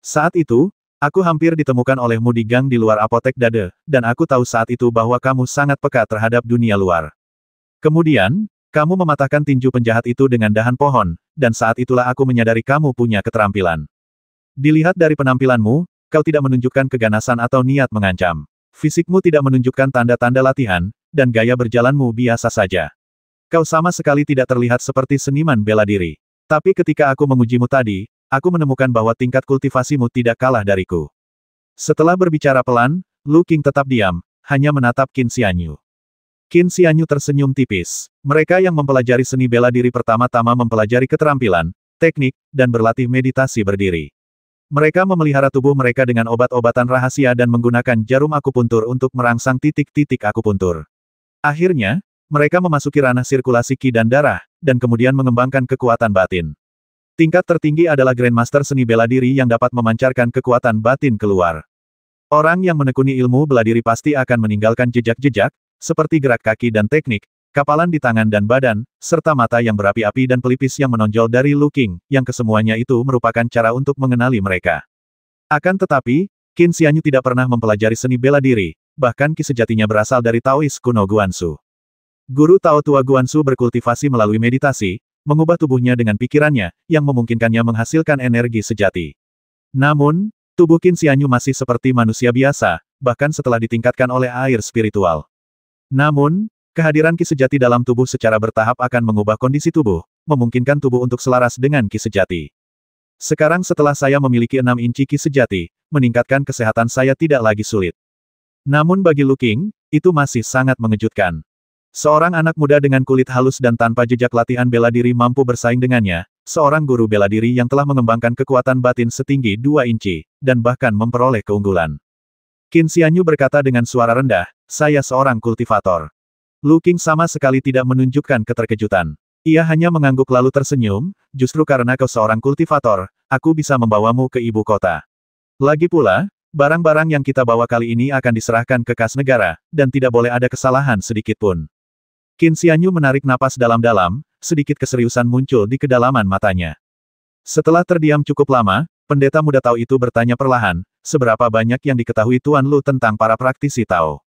Saat itu, aku hampir ditemukan olehmu di gang di luar apotek Dade, dan aku tahu saat itu bahwa kamu sangat peka terhadap dunia luar. Kemudian, kamu mematahkan tinju penjahat itu dengan dahan pohon, dan saat itulah aku menyadari kamu punya keterampilan. Dilihat dari penampilanmu, kau tidak menunjukkan keganasan atau niat mengancam. Fisikmu tidak menunjukkan tanda-tanda latihan, dan gaya berjalanmu biasa saja. Kau sama sekali tidak terlihat seperti seniman bela diri. Tapi ketika aku mengujimu tadi, aku menemukan bahwa tingkat kultivasimu tidak kalah dariku. Setelah berbicara pelan, Lu Qing tetap diam, hanya menatap Qin Xianyu. Qin Xianyu tersenyum tipis. Mereka yang mempelajari seni bela diri pertama-tama mempelajari keterampilan, teknik, dan berlatih meditasi berdiri. Mereka memelihara tubuh mereka dengan obat-obatan rahasia dan menggunakan jarum akupuntur untuk merangsang titik-titik akupuntur. Akhirnya, mereka memasuki ranah sirkulasi ki dan darah, dan kemudian mengembangkan kekuatan batin. Tingkat tertinggi adalah Grandmaster seni bela diri yang dapat memancarkan kekuatan batin keluar. Orang yang menekuni ilmu bela diri pasti akan meninggalkan jejak-jejak, seperti gerak kaki dan teknik, kapalan di tangan dan badan, serta mata yang berapi-api dan pelipis yang menonjol dari Lu Qing, yang kesemuanya itu merupakan cara untuk mengenali mereka. Akan tetapi, Qin Xianyu tidak pernah mempelajari seni bela diri, bahkan ki sejatinya berasal dari Taois kuno Guansu. Guru Tao tua Guansu berkultivasi melalui meditasi, mengubah tubuhnya dengan pikirannya, yang memungkinkannya menghasilkan energi sejati. Namun, tubuh Qin Xianyu masih seperti manusia biasa, bahkan setelah ditingkatkan oleh air spiritual. Namun, kehadiran ki sejati dalam tubuh secara bertahap akan mengubah kondisi tubuh, memungkinkan tubuh untuk selaras dengan ki sejati. Sekarang setelah saya memiliki 6 inci ki sejati, meningkatkan kesehatan saya tidak lagi sulit. Namun bagi Lu Qing, itu masih sangat mengejutkan. Seorang anak muda dengan kulit halus dan tanpa jejak latihan bela diri mampu bersaing dengannya, seorang guru bela diri yang telah mengembangkan kekuatan batin setinggi 2 inci, dan bahkan memperoleh keunggulan. Qin Xianyu berkata dengan suara rendah, saya seorang kultivator. Lu Qing sama sekali tidak menunjukkan keterkejutan. Ia hanya mengangguk lalu tersenyum, justru karena kau seorang kultivator, aku bisa membawamu ke ibu kota. Lagi pula, barang-barang yang kita bawa kali ini akan diserahkan ke kas negara, dan tidak boleh ada kesalahan sedikit pun. Qin Xianyu menarik napas dalam-dalam, sedikit keseriusan muncul di kedalaman matanya. Setelah terdiam cukup lama, pendeta muda Tao itu bertanya perlahan, seberapa banyak yang diketahui Tuan Lu tentang para praktisi Tao?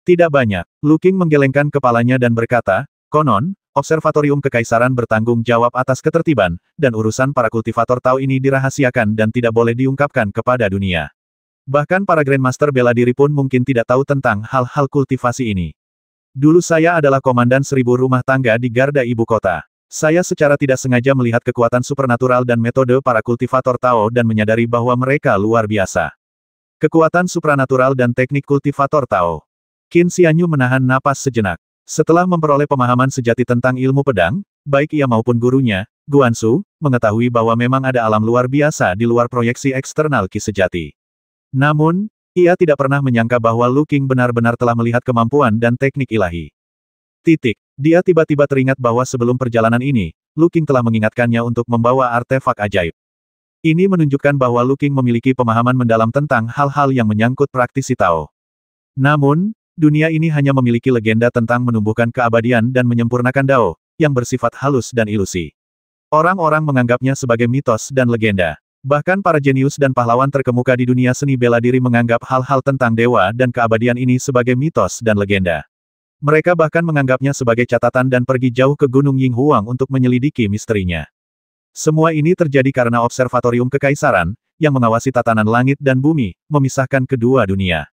Tidak banyak. Lu Qing menggelengkan kepalanya dan berkata, konon, Observatorium Kekaisaran bertanggung jawab atas ketertiban, dan urusan para kultivator Tao ini dirahasiakan dan tidak boleh diungkapkan kepada dunia. Bahkan para Grandmaster bela diri pun mungkin tidak tahu tentang hal-hal kultivasi ini. Dulu saya adalah komandan 1000 rumah tangga di Garda ibu kota. Saya secara tidak sengaja melihat kekuatan supernatural dan metode para kultivator Tao dan menyadari bahwa mereka luar biasa. Kekuatan supranatural dan teknik kultivator Tao. Qin Xianyu menahan napas sejenak. Setelah memperoleh pemahaman sejati tentang ilmu pedang, baik ia maupun gurunya, Guansu, mengetahui bahwa memang ada alam luar biasa di luar proyeksi eksternal ki sejati. Namun, ia tidak pernah menyangka bahwa Lu Qing benar-benar telah melihat kemampuan dan teknik ilahi. Dia tiba-tiba teringat bahwa sebelum perjalanan ini, Lu Qing telah mengingatkannya untuk membawa artefak ajaib. Ini menunjukkan bahwa Lu Qing memiliki pemahaman mendalam tentang hal-hal yang menyangkut praktisi Tao. Namun, dunia ini hanya memiliki legenda tentang menumbuhkan keabadian dan menyempurnakan Dao, yang bersifat halus dan ilusi. Orang-orang menganggapnya sebagai mitos dan legenda. Bahkan para jenius dan pahlawan terkemuka di dunia seni bela diri menganggap hal-hal tentang dewa dan keabadian ini sebagai mitos dan legenda. Mereka bahkan menganggapnya sebagai catatan dan pergi jauh ke Gunung Yinghuang untuk menyelidiki misterinya. Semua ini terjadi karena Observatorium Kekaisaran, yang mengawasi tatanan langit dan bumi, memisahkan kedua dunia.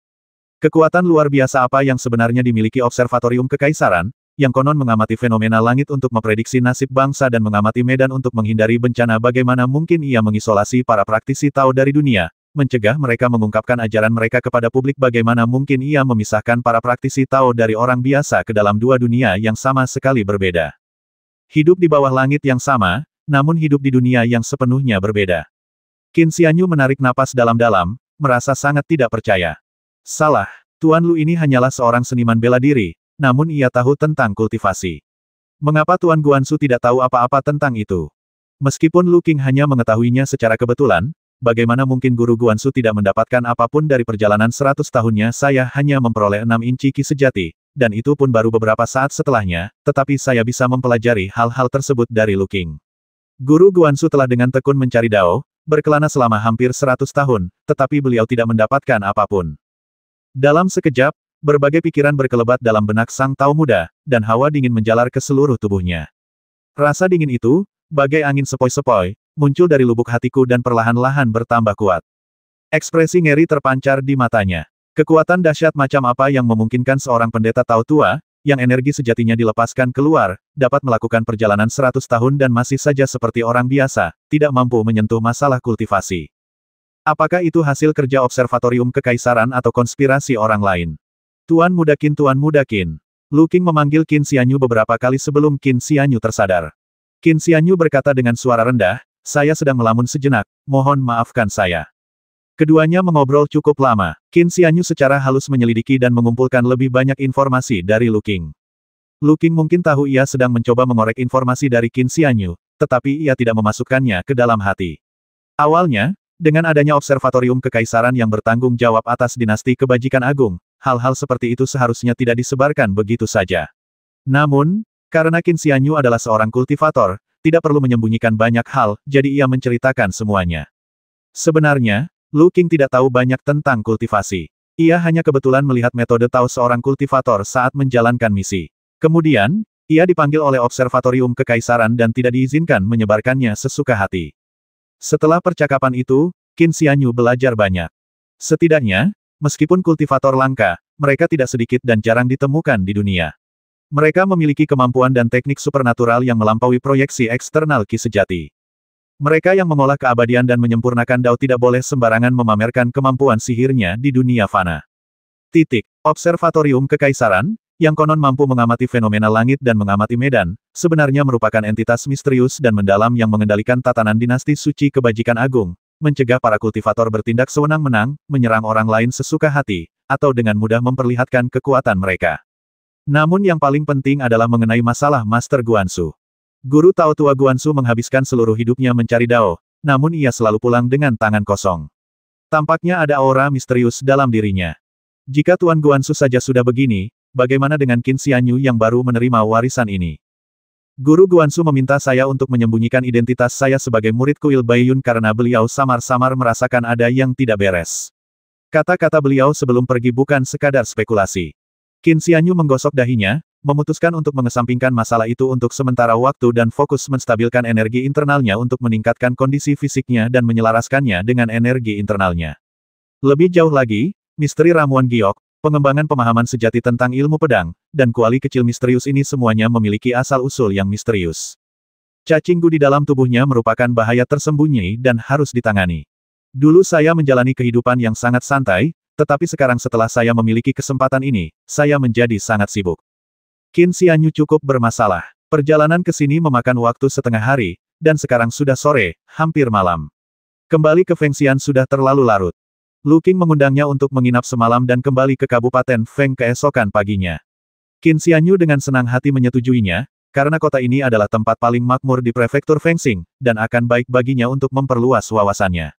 Kekuatan luar biasa apa yang sebenarnya dimiliki Observatorium Kekaisaran, yang konon mengamati fenomena langit untuk memprediksi nasib bangsa dan mengamati medan untuk menghindari bencana, bagaimana mungkin ia mengisolasi para praktisi Tao dari dunia, mencegah mereka mengungkapkan ajaran mereka kepada publik, bagaimana mungkin ia memisahkan para praktisi Tao dari orang biasa ke dalam dua dunia yang sama sekali berbeda. Hidup di bawah langit yang sama, namun hidup di dunia yang sepenuhnya berbeda. Qin Xianyu menarik napas dalam-dalam, merasa sangat tidak percaya. Salah, Tuan Lu ini hanyalah seorang seniman bela diri, namun ia tahu tentang kultivasi. Mengapa Tuan Guansu tidak tahu apa-apa tentang itu? Meskipun Lu Qing hanya mengetahuinya secara kebetulan, bagaimana mungkin guru Guansu tidak mendapatkan apapun dari perjalanan 100 tahunnya? Saya hanya memperoleh 6 inci ki sejati, dan itu pun baru beberapa saat setelahnya, tetapi saya bisa mempelajari hal-hal tersebut dari Lu Qing. Guru Guansu telah dengan tekun mencari Dao, berkelana selama hampir 100 tahun, tetapi beliau tidak mendapatkan apapun. Dalam sekejap, berbagai pikiran berkelebat dalam benak sang Tao muda, dan hawa dingin menjalar ke seluruh tubuhnya. Rasa dingin itu, bagai angin sepoi-sepoi, muncul dari lubuk hatiku dan perlahan-lahan bertambah kuat. Ekspresi ngeri terpancar di matanya. Kekuatan dahsyat macam apa yang memungkinkan seorang pendeta Tao tua, yang energi sejatinya dilepaskan keluar, dapat melakukan perjalanan 100 tahun dan masih saja seperti orang biasa, tidak mampu menyentuh masalah kultivasi. Apakah itu hasil kerja observatorium kekaisaran atau konspirasi orang lain? Tuan Muda Qin, Tuan Muda Qin. Lu Qing memanggil Qin Xianyu beberapa kali sebelum Qin Xianyu tersadar. Qin Xianyu berkata dengan suara rendah, "Saya sedang melamun sejenak, mohon maafkan saya." Keduanya mengobrol cukup lama. Qin Xianyu secara halus menyelidiki dan mengumpulkan lebih banyak informasi dari Lu Qing. Lu Qing mungkin tahu ia sedang mencoba mengorek informasi dari Qin Xianyu, tetapi ia tidak memasukkannya ke dalam hati. Awalnya, dengan adanya observatorium kekaisaran yang bertanggung jawab atas dinasti kebajikan agung, hal-hal seperti itu seharusnya tidak disebarkan begitu saja. Namun, karena Qin Xianyu adalah seorang kultivator, tidak perlu menyembunyikan banyak hal, jadi ia menceritakan semuanya. Sebenarnya, Lu Qing tidak tahu banyak tentang kultivasi. Ia hanya kebetulan melihat metode Tao seorang kultivator saat menjalankan misi. Kemudian, ia dipanggil oleh observatorium kekaisaran dan tidak diizinkan menyebarkannya sesuka hati. Setelah percakapan itu, Qin Xianyu belajar banyak. Setidaknya, meskipun kultivator langka, mereka tidak sedikit dan jarang ditemukan di dunia. Mereka memiliki kemampuan dan teknik supernatural yang melampaui proyeksi eksternal Qi sejati. Mereka yang mengolah keabadian dan menyempurnakan Dao tidak boleh sembarangan memamerkan kemampuan sihirnya di dunia fana. Observatorium Kekaisaran, yang konon mampu mengamati fenomena langit dan mengamati medan, sebenarnya merupakan entitas misterius dan mendalam yang mengendalikan tatanan dinasti suci kebajikan agung, mencegah para kultivator bertindak sewenang-wenang, menyerang orang lain sesuka hati, atau dengan mudah memperlihatkan kekuatan mereka. Namun yang paling penting adalah mengenai masalah Master Guanxu. Guru Tao tua Guanxu menghabiskan seluruh hidupnya mencari Dao, namun ia selalu pulang dengan tangan kosong. Tampaknya ada aura misterius dalam dirinya. Jika Tuan Guanxu saja sudah begini, bagaimana dengan Qin Xianyu yang baru menerima warisan ini? Guru Guanxu meminta saya untuk menyembunyikan identitas saya sebagai murid kuil Baiyun karena beliau samar-samar merasakan ada yang tidak beres. Kata-kata beliau sebelum pergi bukan sekadar spekulasi. Qin Xianyu menggosok dahinya, memutuskan untuk mengesampingkan masalah itu untuk sementara waktu dan fokus menstabilkan energi internalnya untuk meningkatkan kondisi fisiknya dan menyelaraskannya dengan energi internalnya. Lebih jauh lagi, misteri ramuan giok, pengembangan pemahaman sejati tentang ilmu pedang, dan kuali kecil misterius ini semuanya memiliki asal-usul yang misterius. Cacing gu di dalam tubuhnya merupakan bahaya tersembunyi dan harus ditangani. Dulu saya menjalani kehidupan yang sangat santai, tetapi sekarang setelah saya memiliki kesempatan ini, saya menjadi sangat sibuk. Qin Xianyu cukup bermasalah. Perjalanan ke sini memakan waktu setengah hari, dan sekarang sudah sore, hampir malam. Kembali ke Fengxian sudah terlalu larut. Lu Qing mengundangnya untuk menginap semalam dan kembali ke Kabupaten Feng keesokan paginya. Qin Xianyu dengan senang hati menyetujuinya, karena kota ini adalah tempat paling makmur di prefektur Fengxing, dan akan baik baginya untuk memperluas wawasannya.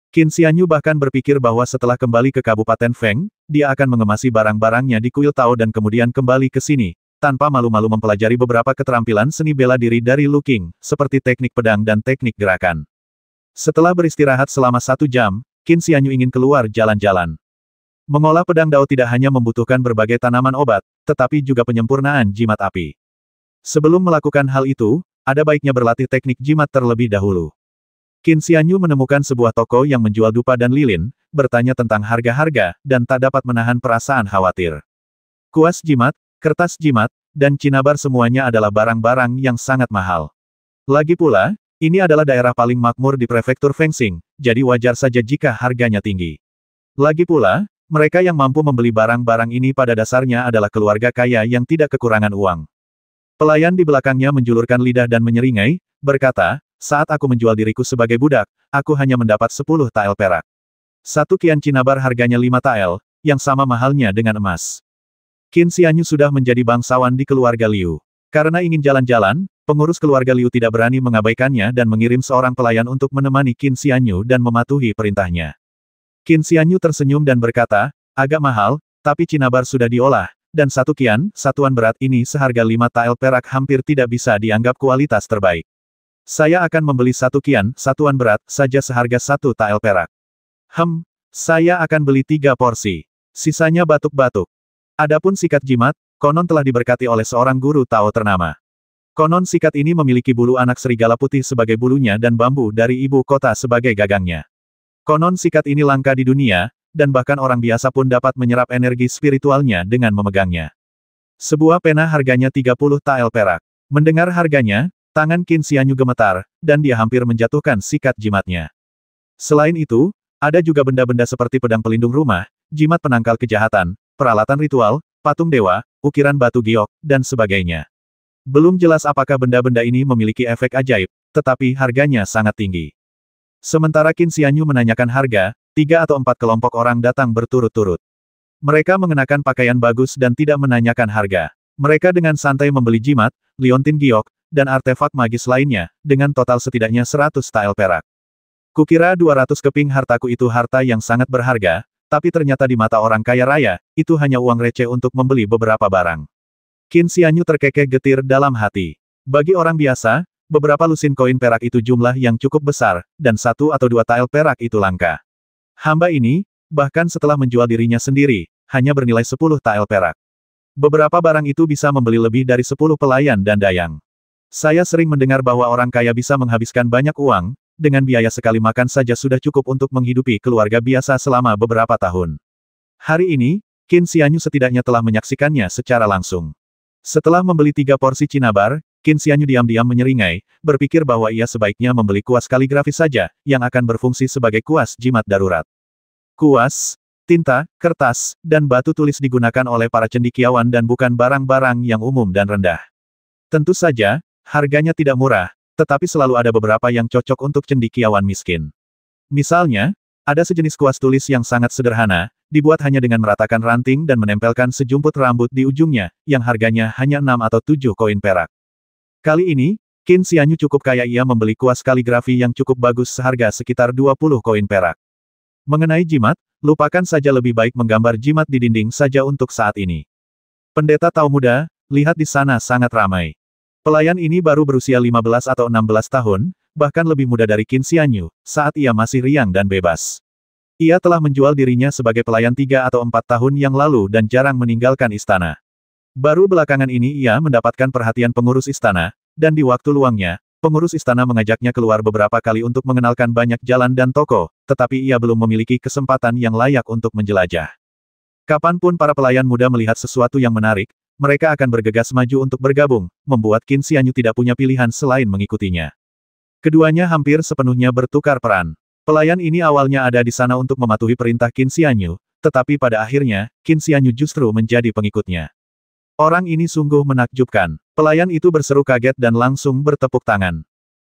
Qin Xianyu bahkan berpikir bahwa setelah kembali ke Kabupaten Feng, dia akan mengemasi barang-barangnya di kuil Tao dan kemudian kembali ke sini, tanpa malu-malu mempelajari beberapa keterampilan seni bela diri dari Lu Qing, seperti teknik pedang dan teknik gerakan. Setelah beristirahat selama 1 jam, Qin Xianyu ingin keluar jalan-jalan. Mengolah pedang Dao tidak hanya membutuhkan berbagai tanaman obat, tetapi juga penyempurnaan jimat api. Sebelum melakukan hal itu, ada baiknya berlatih teknik jimat terlebih dahulu. Qin Xianyu menemukan sebuah toko yang menjual dupa dan lilin, bertanya tentang harga-harga, dan tak dapat menahan perasaan khawatir. Kuas jimat, kertas jimat, dan cinabar semuanya adalah barang-barang yang sangat mahal. Lagi pula, ini adalah daerah paling makmur di prefektur Fengxing, jadi wajar saja jika harganya tinggi. Lagi pula, mereka yang mampu membeli barang-barang ini pada dasarnya adalah keluarga kaya yang tidak kekurangan uang. Pelayan di belakangnya menjulurkan lidah dan menyeringai, berkata, saat aku menjual diriku sebagai budak, aku hanya mendapat 10 tael perak. 1 kian cinabar harganya 5 tael, yang sama mahalnya dengan emas. Qin Xianyu sudah menjadi bangsawan di keluarga Liu. Karena ingin jalan-jalan, pengurus keluarga Liu tidak berani mengabaikannya dan mengirim seorang pelayan untuk menemani Qin Xianyu dan mematuhi perintahnya. Qin Xianyu tersenyum dan berkata, agak mahal, tapi cinabar sudah diolah, dan 1 kian, satuan berat ini seharga 5 tael perak hampir tidak bisa dianggap kualitas terbaik. Saya akan membeli 1 kian, satuan berat, saja seharga 1 tael perak. Saya akan beli 3 porsi. Sisanya batuk-batuk. Adapun sikat jimat, konon telah diberkati oleh seorang guru Tao ternama. Konon sikat ini memiliki bulu anak serigala putih sebagai bulunya dan bambu dari ibu kota sebagai gagangnya. Konon sikat ini langka di dunia, dan bahkan orang biasa pun dapat menyerap energi spiritualnya dengan memegangnya. Sebuah pena harganya 30 tael perak. Mendengar harganya, tangan Qin Xianyu gemetar, dan dia hampir menjatuhkan sikat jimatnya. Selain itu, ada juga benda-benda seperti pedang pelindung rumah, jimat penangkal kejahatan, peralatan ritual, patung dewa, ukiran batu giok, dan sebagainya. Belum jelas apakah benda-benda ini memiliki efek ajaib, tetapi harganya sangat tinggi. Sementara Qin Xianyu menanyakan harga, 3 atau 4 kelompok orang datang berturut-turut. Mereka mengenakan pakaian bagus dan tidak menanyakan harga. Mereka dengan santai membeli jimat, liontin giok, dan artefak magis lainnya, dengan total setidaknya 100 tael perak. Kukira 200 keping hartaku itu harta yang sangat berharga, tapi ternyata di mata orang kaya raya, itu hanya uang receh untuk membeli beberapa barang. Qin Xianyu terkekeh getir dalam hati. Bagi orang biasa, beberapa lusin koin perak itu jumlah yang cukup besar, dan 1 atau 2 tael perak itu langka. Hamba ini, bahkan setelah menjual dirinya sendiri, hanya bernilai 10 tael perak. Beberapa barang itu bisa membeli lebih dari 10 pelayan dan dayang. Saya sering mendengar bahwa orang kaya bisa menghabiskan banyak uang, dengan biaya sekali makan saja sudah cukup untuk menghidupi keluarga biasa selama beberapa tahun. Hari ini, Qin Xianyu setidaknya telah menyaksikannya secara langsung. Setelah membeli 3 porsi cinabar, Qin Xianyu diam-diam menyeringai, berpikir bahwa ia sebaiknya membeli kuas kaligrafi saja, yang akan berfungsi sebagai kuas jimat darurat. Kuas, tinta, kertas, dan batu tulis digunakan oleh para cendekiawan dan bukan barang-barang yang umum dan rendah. Tentu saja, harganya tidak murah, tetapi selalu ada beberapa yang cocok untuk cendekiawan miskin. Misalnya, ada sejenis kuas tulis yang sangat sederhana, dibuat hanya dengan meratakan ranting dan menempelkan sejumput rambut di ujungnya, yang harganya hanya 6 atau 7 koin perak. Kali ini, Qin Xianyu cukup kaya ia membeli kuas kaligrafi yang cukup bagus seharga sekitar 20 koin perak. Mengenai jimat, lupakan saja, lebih baik menggambar jimat di dinding saja untuk saat ini. Pendeta Tao muda, lihat di sana sangat ramai. Pelayan ini baru berusia 15 atau 16 tahun, bahkan lebih muda dari Qin Xianyu, saat ia masih riang dan bebas. Ia telah menjual dirinya sebagai pelayan 3 atau 4 tahun yang lalu dan jarang meninggalkan istana. Baru belakangan ini ia mendapatkan perhatian pengurus istana, dan di waktu luangnya, pengurus istana mengajaknya keluar beberapa kali untuk mengenalkan banyak jalan dan toko, tetapi ia belum memiliki kesempatan yang layak untuk menjelajah. Kapanpun para pelayan muda melihat sesuatu yang menarik, mereka akan bergegas maju untuk bergabung, membuat Qin Xianyu tidak punya pilihan selain mengikutinya. Keduanya hampir sepenuhnya bertukar peran. Pelayan ini awalnya ada di sana untuk mematuhi perintah Qin Xianyu, tetapi pada akhirnya, Qin Xianyu justru menjadi pengikutnya. Orang ini sungguh menakjubkan. Pelayan itu berseru kaget dan langsung bertepuk tangan.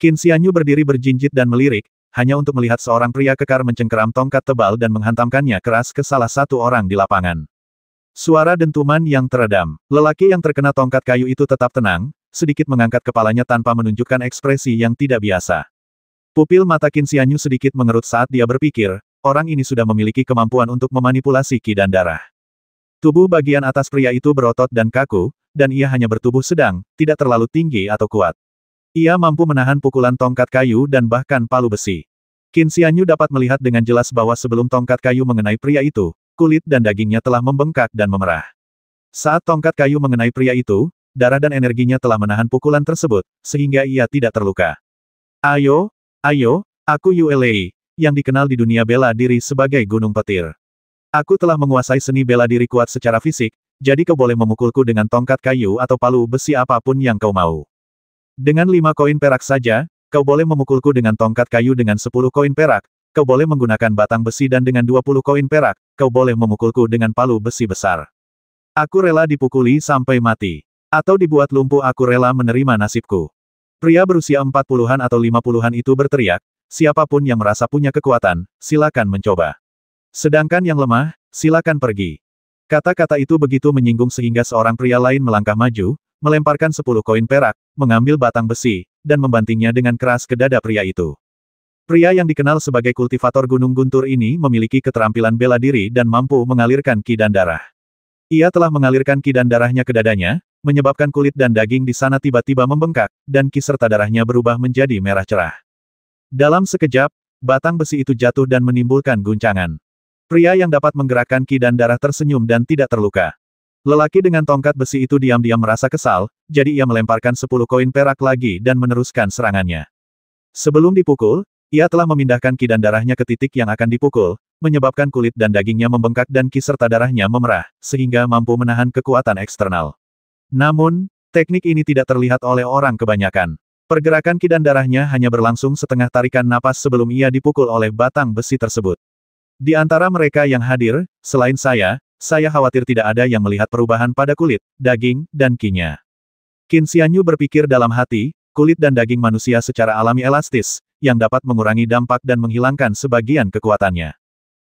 Qin Xianyu berdiri berjinjit dan melirik, hanya untuk melihat seorang pria kekar mencengkeram tongkat tebal dan menghantamkannya keras ke salah satu orang di lapangan. Suara dentuman yang teredam. Lelaki yang terkena tongkat kayu itu tetap tenang, sedikit mengangkat kepalanya tanpa menunjukkan ekspresi yang tidak biasa. Pupil mata Qin Xianyu sedikit mengerut saat dia berpikir, orang ini sudah memiliki kemampuan untuk memanipulasi ki dan darah. Tubuh bagian atas pria itu berotot dan kaku, dan ia hanya bertubuh sedang, tidak terlalu tinggi atau kuat. Ia mampu menahan pukulan tongkat kayu dan bahkan palu besi. Qin Xianyu dapat melihat dengan jelas bahwa sebelum tongkat kayu mengenai pria itu, kulit dan dagingnya telah membengkak dan memerah. Saat tongkat kayu mengenai pria itu, darah dan energinya telah menahan pukulan tersebut, sehingga ia tidak terluka. Ayo, aku Yue Lei, yang dikenal di dunia bela diri sebagai Gunung Petir. Aku telah menguasai seni bela diri kuat secara fisik, jadi kau boleh memukulku dengan tongkat kayu atau palu besi apapun yang kau mau. Dengan 5 koin perak saja, kau boleh memukulku dengan tongkat kayu dengan 10 koin perak, kau boleh menggunakan batang besi dan dengan 20 koin perak, kau boleh memukulku dengan palu besi besar. Aku rela dipukuli sampai mati. Atau dibuat lumpuh, aku rela menerima nasibku. Pria berusia 40-an atau 50-an itu berteriak, siapapun yang merasa punya kekuatan, silakan mencoba. Sedangkan yang lemah, silakan pergi. Kata-kata itu begitu menyinggung sehingga seorang pria lain melangkah maju, melemparkan 10 koin perak, mengambil batang besi, dan membantingnya dengan keras ke dada pria itu. Pria yang dikenal sebagai kultivator gunung guntur ini memiliki keterampilan bela diri dan mampu mengalirkan ki dan darah. Ia telah mengalirkan ki dan darahnya ke dadanya, menyebabkan kulit dan daging di sana tiba-tiba membengkak, dan ki serta darahnya berubah menjadi merah cerah. Dalam sekejap, batang besi itu jatuh dan menimbulkan guncangan. Pria yang dapat menggerakkan ki dan darah tersenyum dan tidak terluka. Lelaki dengan tongkat besi itu diam-diam merasa kesal, jadi ia melemparkan 10 koin perak lagi dan meneruskan serangannya. Sebelum dipukul, ia telah memindahkan ki dan darahnya ke titik yang akan dipukul, menyebabkan kulit dan dagingnya membengkak dan ki serta darahnya memerah, sehingga mampu menahan kekuatan eksternal. Namun, teknik ini tidak terlihat oleh orang kebanyakan. Pergerakan ki dan darahnya hanya berlangsung setengah tarikan napas sebelum ia dipukul oleh batang besi tersebut. Di antara mereka yang hadir, selain saya khawatir tidak ada yang melihat perubahan pada kulit, daging, dan ki-nya. Qin Xianyu berpikir dalam hati, kulit dan daging manusia secara alami elastis, yang dapat mengurangi dampak dan menghilangkan sebagian kekuatannya.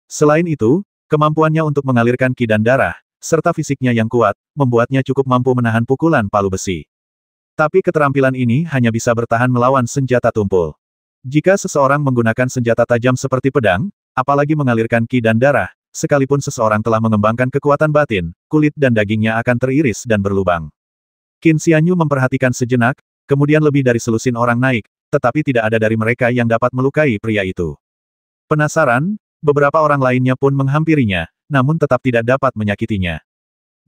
Selain itu, kemampuannya untuk mengalirkan ki dan darah, serta fisiknya yang kuat, membuatnya cukup mampu menahan pukulan palu besi. Tapi keterampilan ini hanya bisa bertahan melawan senjata tumpul. Jika seseorang menggunakan senjata tajam seperti pedang, apalagi mengalirkan ki dan darah, sekalipun seseorang telah mengembangkan kekuatan batin, kulit dan dagingnya akan teriris dan berlubang. Qin Xianyu memperhatikan sejenak, kemudian lebih dari selusin orang naik, tetapi tidak ada dari mereka yang dapat melukai pria itu. Penasaran, beberapa orang lainnya pun menghampirinya, namun tetap tidak dapat menyakitinya.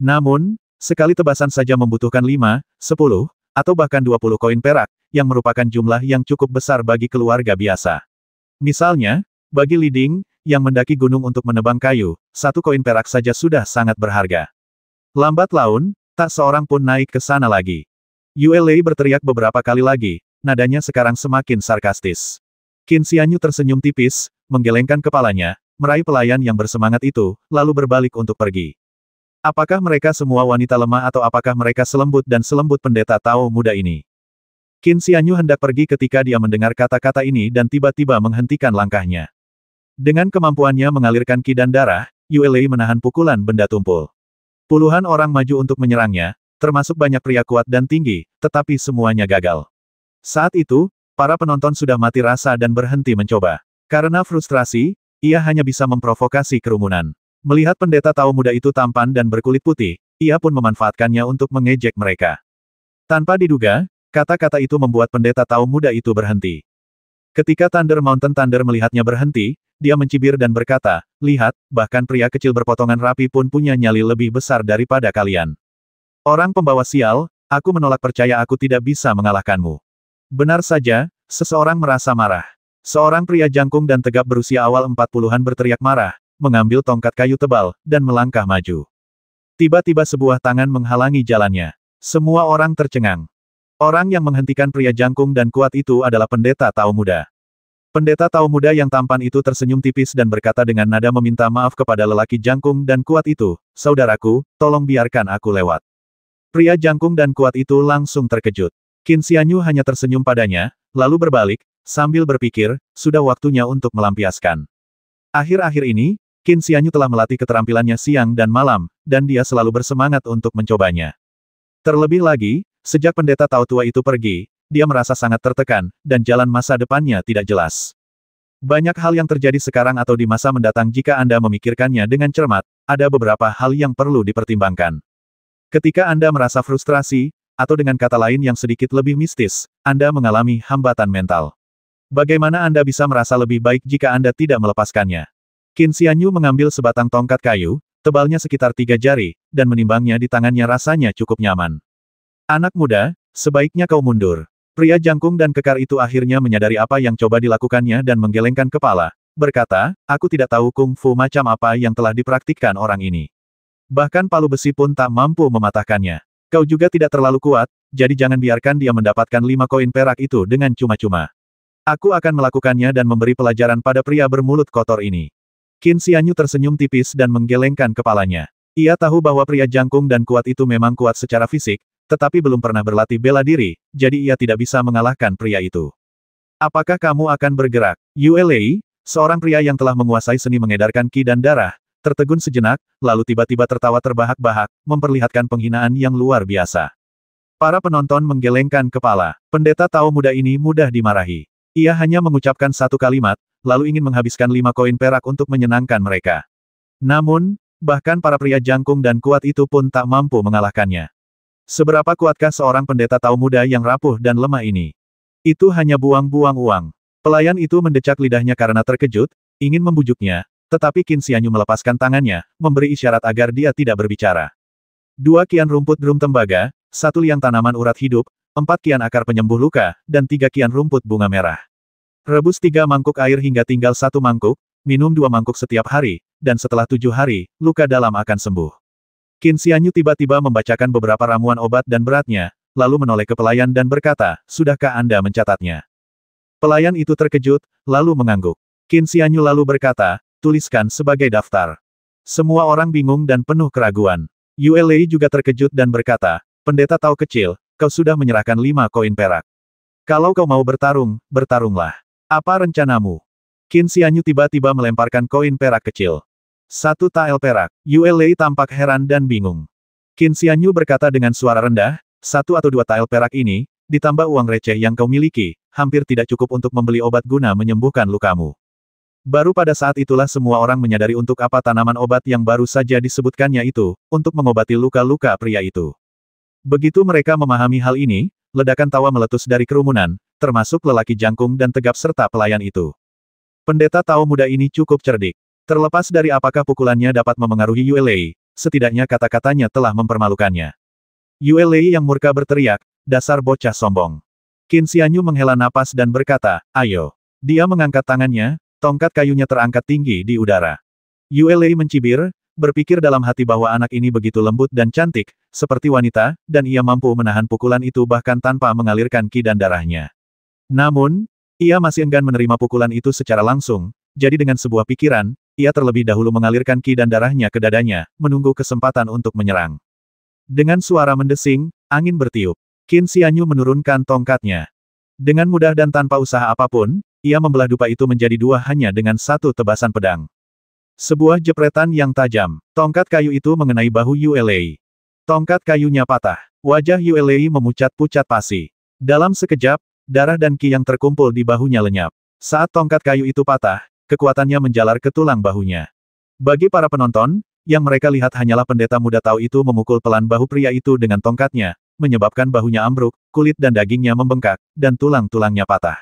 Namun, sekali tebasan saja membutuhkan 5, 10, atau bahkan 20 koin perak, yang merupakan jumlah yang cukup besar bagi keluarga biasa. Misalnya, bagi Li Ding, yang mendaki gunung untuk menebang kayu, 1 koin perak saja sudah sangat berharga. Lambat laun, tak seorang pun naik ke sana lagi. Yue Lei berteriak beberapa kali lagi, nadanya sekarang semakin sarkastis. Qin Xianyu tersenyum tipis, menggelengkan kepalanya, meraih pelayan yang bersemangat itu, lalu berbalik untuk pergi. Apakah mereka semua wanita lemah atau apakah mereka selembut dan selembut pendeta Tao muda ini? Qin Xianyu hendak pergi ketika dia mendengar kata-kata ini dan tiba-tiba menghentikan langkahnya. Dengan kemampuannya mengalirkan ki dan darah, Yue Lei menahan pukulan benda tumpul. Puluhan orang maju untuk menyerangnya, termasuk banyak pria kuat dan tinggi, tetapi semuanya gagal. Saat itu, para penonton sudah mati rasa dan berhenti mencoba. Karena frustrasi, ia hanya bisa memprovokasi kerumunan. Melihat pendeta Tao muda itu tampan dan berkulit putih, ia pun memanfaatkannya untuk mengejek mereka. Tanpa diduga, kata-kata itu membuat pendeta Tao muda itu berhenti. Ketika Thunder Mountain Thunder melihatnya berhenti, dia mencibir dan berkata, "Lihat, bahkan pria kecil berpotongan rapi pun punya nyali lebih besar daripada kalian. Orang pembawa sial, aku menolak percaya aku tidak bisa mengalahkanmu." Benar saja, seseorang merasa marah. Seorang pria jangkung dan tegap berusia awal 40-an berteriak marah, mengambil tongkat kayu tebal, dan melangkah maju. Tiba-tiba sebuah tangan menghalangi jalannya. Semua orang tercengang. Orang yang menghentikan pria jangkung dan kuat itu adalah pendeta Tao muda. Pendeta Tao muda yang tampan itu tersenyum tipis dan berkata dengan nada meminta maaf kepada lelaki jangkung dan kuat itu, "Saudaraku, tolong biarkan aku lewat." Pria jangkung dan kuat itu langsung terkejut. Qin Xianyu hanya tersenyum padanya, lalu berbalik, sambil berpikir, sudah waktunya untuk melampiaskan. Akhir-akhir ini, Qin Xianyu telah melatih keterampilannya siang dan malam, dan dia selalu bersemangat untuk mencobanya. Terlebih lagi, sejak pendeta Tao tua itu pergi, dia merasa sangat tertekan, dan jalan masa depannya tidak jelas. Banyak hal yang terjadi sekarang atau di masa mendatang jika Anda memikirkannya dengan cermat, ada beberapa hal yang perlu dipertimbangkan. Ketika Anda merasa frustrasi, atau dengan kata lain yang sedikit lebih mistis, Anda mengalami hambatan mental. Bagaimana Anda bisa merasa lebih baik jika Anda tidak melepaskannya? Qin Xianyu mengambil sebatang tongkat kayu, tebalnya sekitar 3 jari, dan menimbangnya di tangannya rasanya cukup nyaman. "Anak muda, sebaiknya kau mundur." Pria jangkung dan kekar itu akhirnya menyadari apa yang coba dilakukannya dan menggelengkan kepala, berkata, "Aku tidak tahu kungfu macam apa yang telah dipraktikkan orang ini. Bahkan palu besi pun tak mampu mematahkannya. Kau juga tidak terlalu kuat, jadi jangan biarkan dia mendapatkan 5 koin perak itu dengan cuma-cuma. Aku akan melakukannya dan memberi pelajaran pada pria bermulut kotor ini." Qin Xianyu tersenyum tipis dan menggelengkan kepalanya. Ia tahu bahwa pria jangkung dan kuat itu memang kuat secara fisik, tetapi belum pernah berlatih bela diri, jadi ia tidak bisa mengalahkan pria itu. "Apakah kamu akan bergerak?" Yue Lei, seorang pria yang telah menguasai seni mengedarkan ki dan darah, tertegun sejenak, lalu tiba-tiba tertawa terbahak-bahak, memperlihatkan penghinaan yang luar biasa. Para penonton menggelengkan kepala. Pendeta Tao muda ini mudah dimarahi. Ia hanya mengucapkan satu kalimat, lalu ingin menghabiskan 5 koin perak untuk menyenangkan mereka. Namun, bahkan para pria jangkung dan kuat itu pun tak mampu mengalahkannya. Seberapa kuatkah seorang pendeta tahu muda yang rapuh dan lemah ini? Itu hanya buang-buang uang. Pelayan itu mendecak lidahnya karena terkejut, ingin membujuknya, tetapi Qin Xianyu melepaskan tangannya, memberi isyarat agar dia tidak berbicara. 2 kian rumput drum tembaga, 1 liang tanaman urat hidup, 4 kian akar penyembuh luka, dan 3 kian rumput bunga merah. Rebus 3 mangkuk air hingga tinggal 1 mangkuk, minum 2 mangkuk setiap hari, dan setelah 7 hari, luka dalam akan sembuh. Qin Xianyu tiba-tiba membacakan beberapa ramuan obat dan beratnya, lalu menoleh ke pelayan dan berkata, "Sudahkah Anda mencatatnya?" Pelayan itu terkejut, lalu mengangguk. Qin Xianyu lalu berkata, "Tuliskan sebagai daftar." Semua orang bingung dan penuh keraguan. Yue Lei juga terkejut dan berkata, "Pendeta tahu kecil, kau sudah menyerahkan 5 koin perak. Kalau kau mau bertarung, bertarunglah. Apa rencanamu?" Qin Xianyu tiba-tiba melemparkan koin perak kecil. 1 tael perak. Yue Lei tampak heran dan bingung. Qin Xianyu berkata dengan suara rendah, 1 atau 2 tael perak ini, ditambah uang receh yang kau miliki, hampir tidak cukup untuk membeli obat guna menyembuhkan lukamu. Baru pada saat itulah semua orang menyadari untuk apa tanaman obat yang baru saja disebutkannya itu, untuk mengobati luka-luka pria itu. Begitu mereka memahami hal ini, ledakan tawa meletus dari kerumunan, termasuk lelaki jangkung dan tegap serta pelayan itu. Pendeta tahu muda ini cukup cerdik. Terlepas dari apakah pukulannya dapat memengaruhi Yue Lei, setidaknya kata-katanya telah mempermalukannya. Yue Lei yang murka berteriak, "Dasar bocah sombong." Qin Xianyu menghela napas dan berkata, "Ayo." Dia mengangkat tangannya, tongkat kayunya terangkat tinggi di udara. Yue Lei mencibir, berpikir dalam hati bahwa anak ini begitu lembut dan cantik, seperti wanita, dan ia mampu menahan pukulan itu bahkan tanpa mengalirkan ki dan darahnya. Namun, ia masih enggan menerima pukulan itu secara langsung, jadi dengan sebuah pikiran, ia terlebih dahulu mengalirkan ki dan darahnya ke dadanya, menunggu kesempatan untuk menyerang. Dengan suara mendesing, angin bertiup. Qin Xianyu menurunkan tongkatnya. Dengan mudah dan tanpa usaha apapun, ia membelah dupa itu menjadi 2 hanya dengan 1 tebasan pedang. Sebuah jepretan yang tajam. Tongkat kayu itu mengenai bahu Yue Lei. Tongkat kayunya patah. Wajah Yue Lei memucat-pucat pasi. Dalam sekejap, darah dan ki yang terkumpul di bahunya lenyap. Saat tongkat kayu itu patah, kekuatannya menjalar ke tulang bahunya. Bagi para penonton, yang mereka lihat hanyalah pendeta muda tahu itu memukul pelan bahu pria itu dengan tongkatnya, menyebabkan bahunya ambruk, kulit dan dagingnya membengkak, dan tulang-tulangnya patah.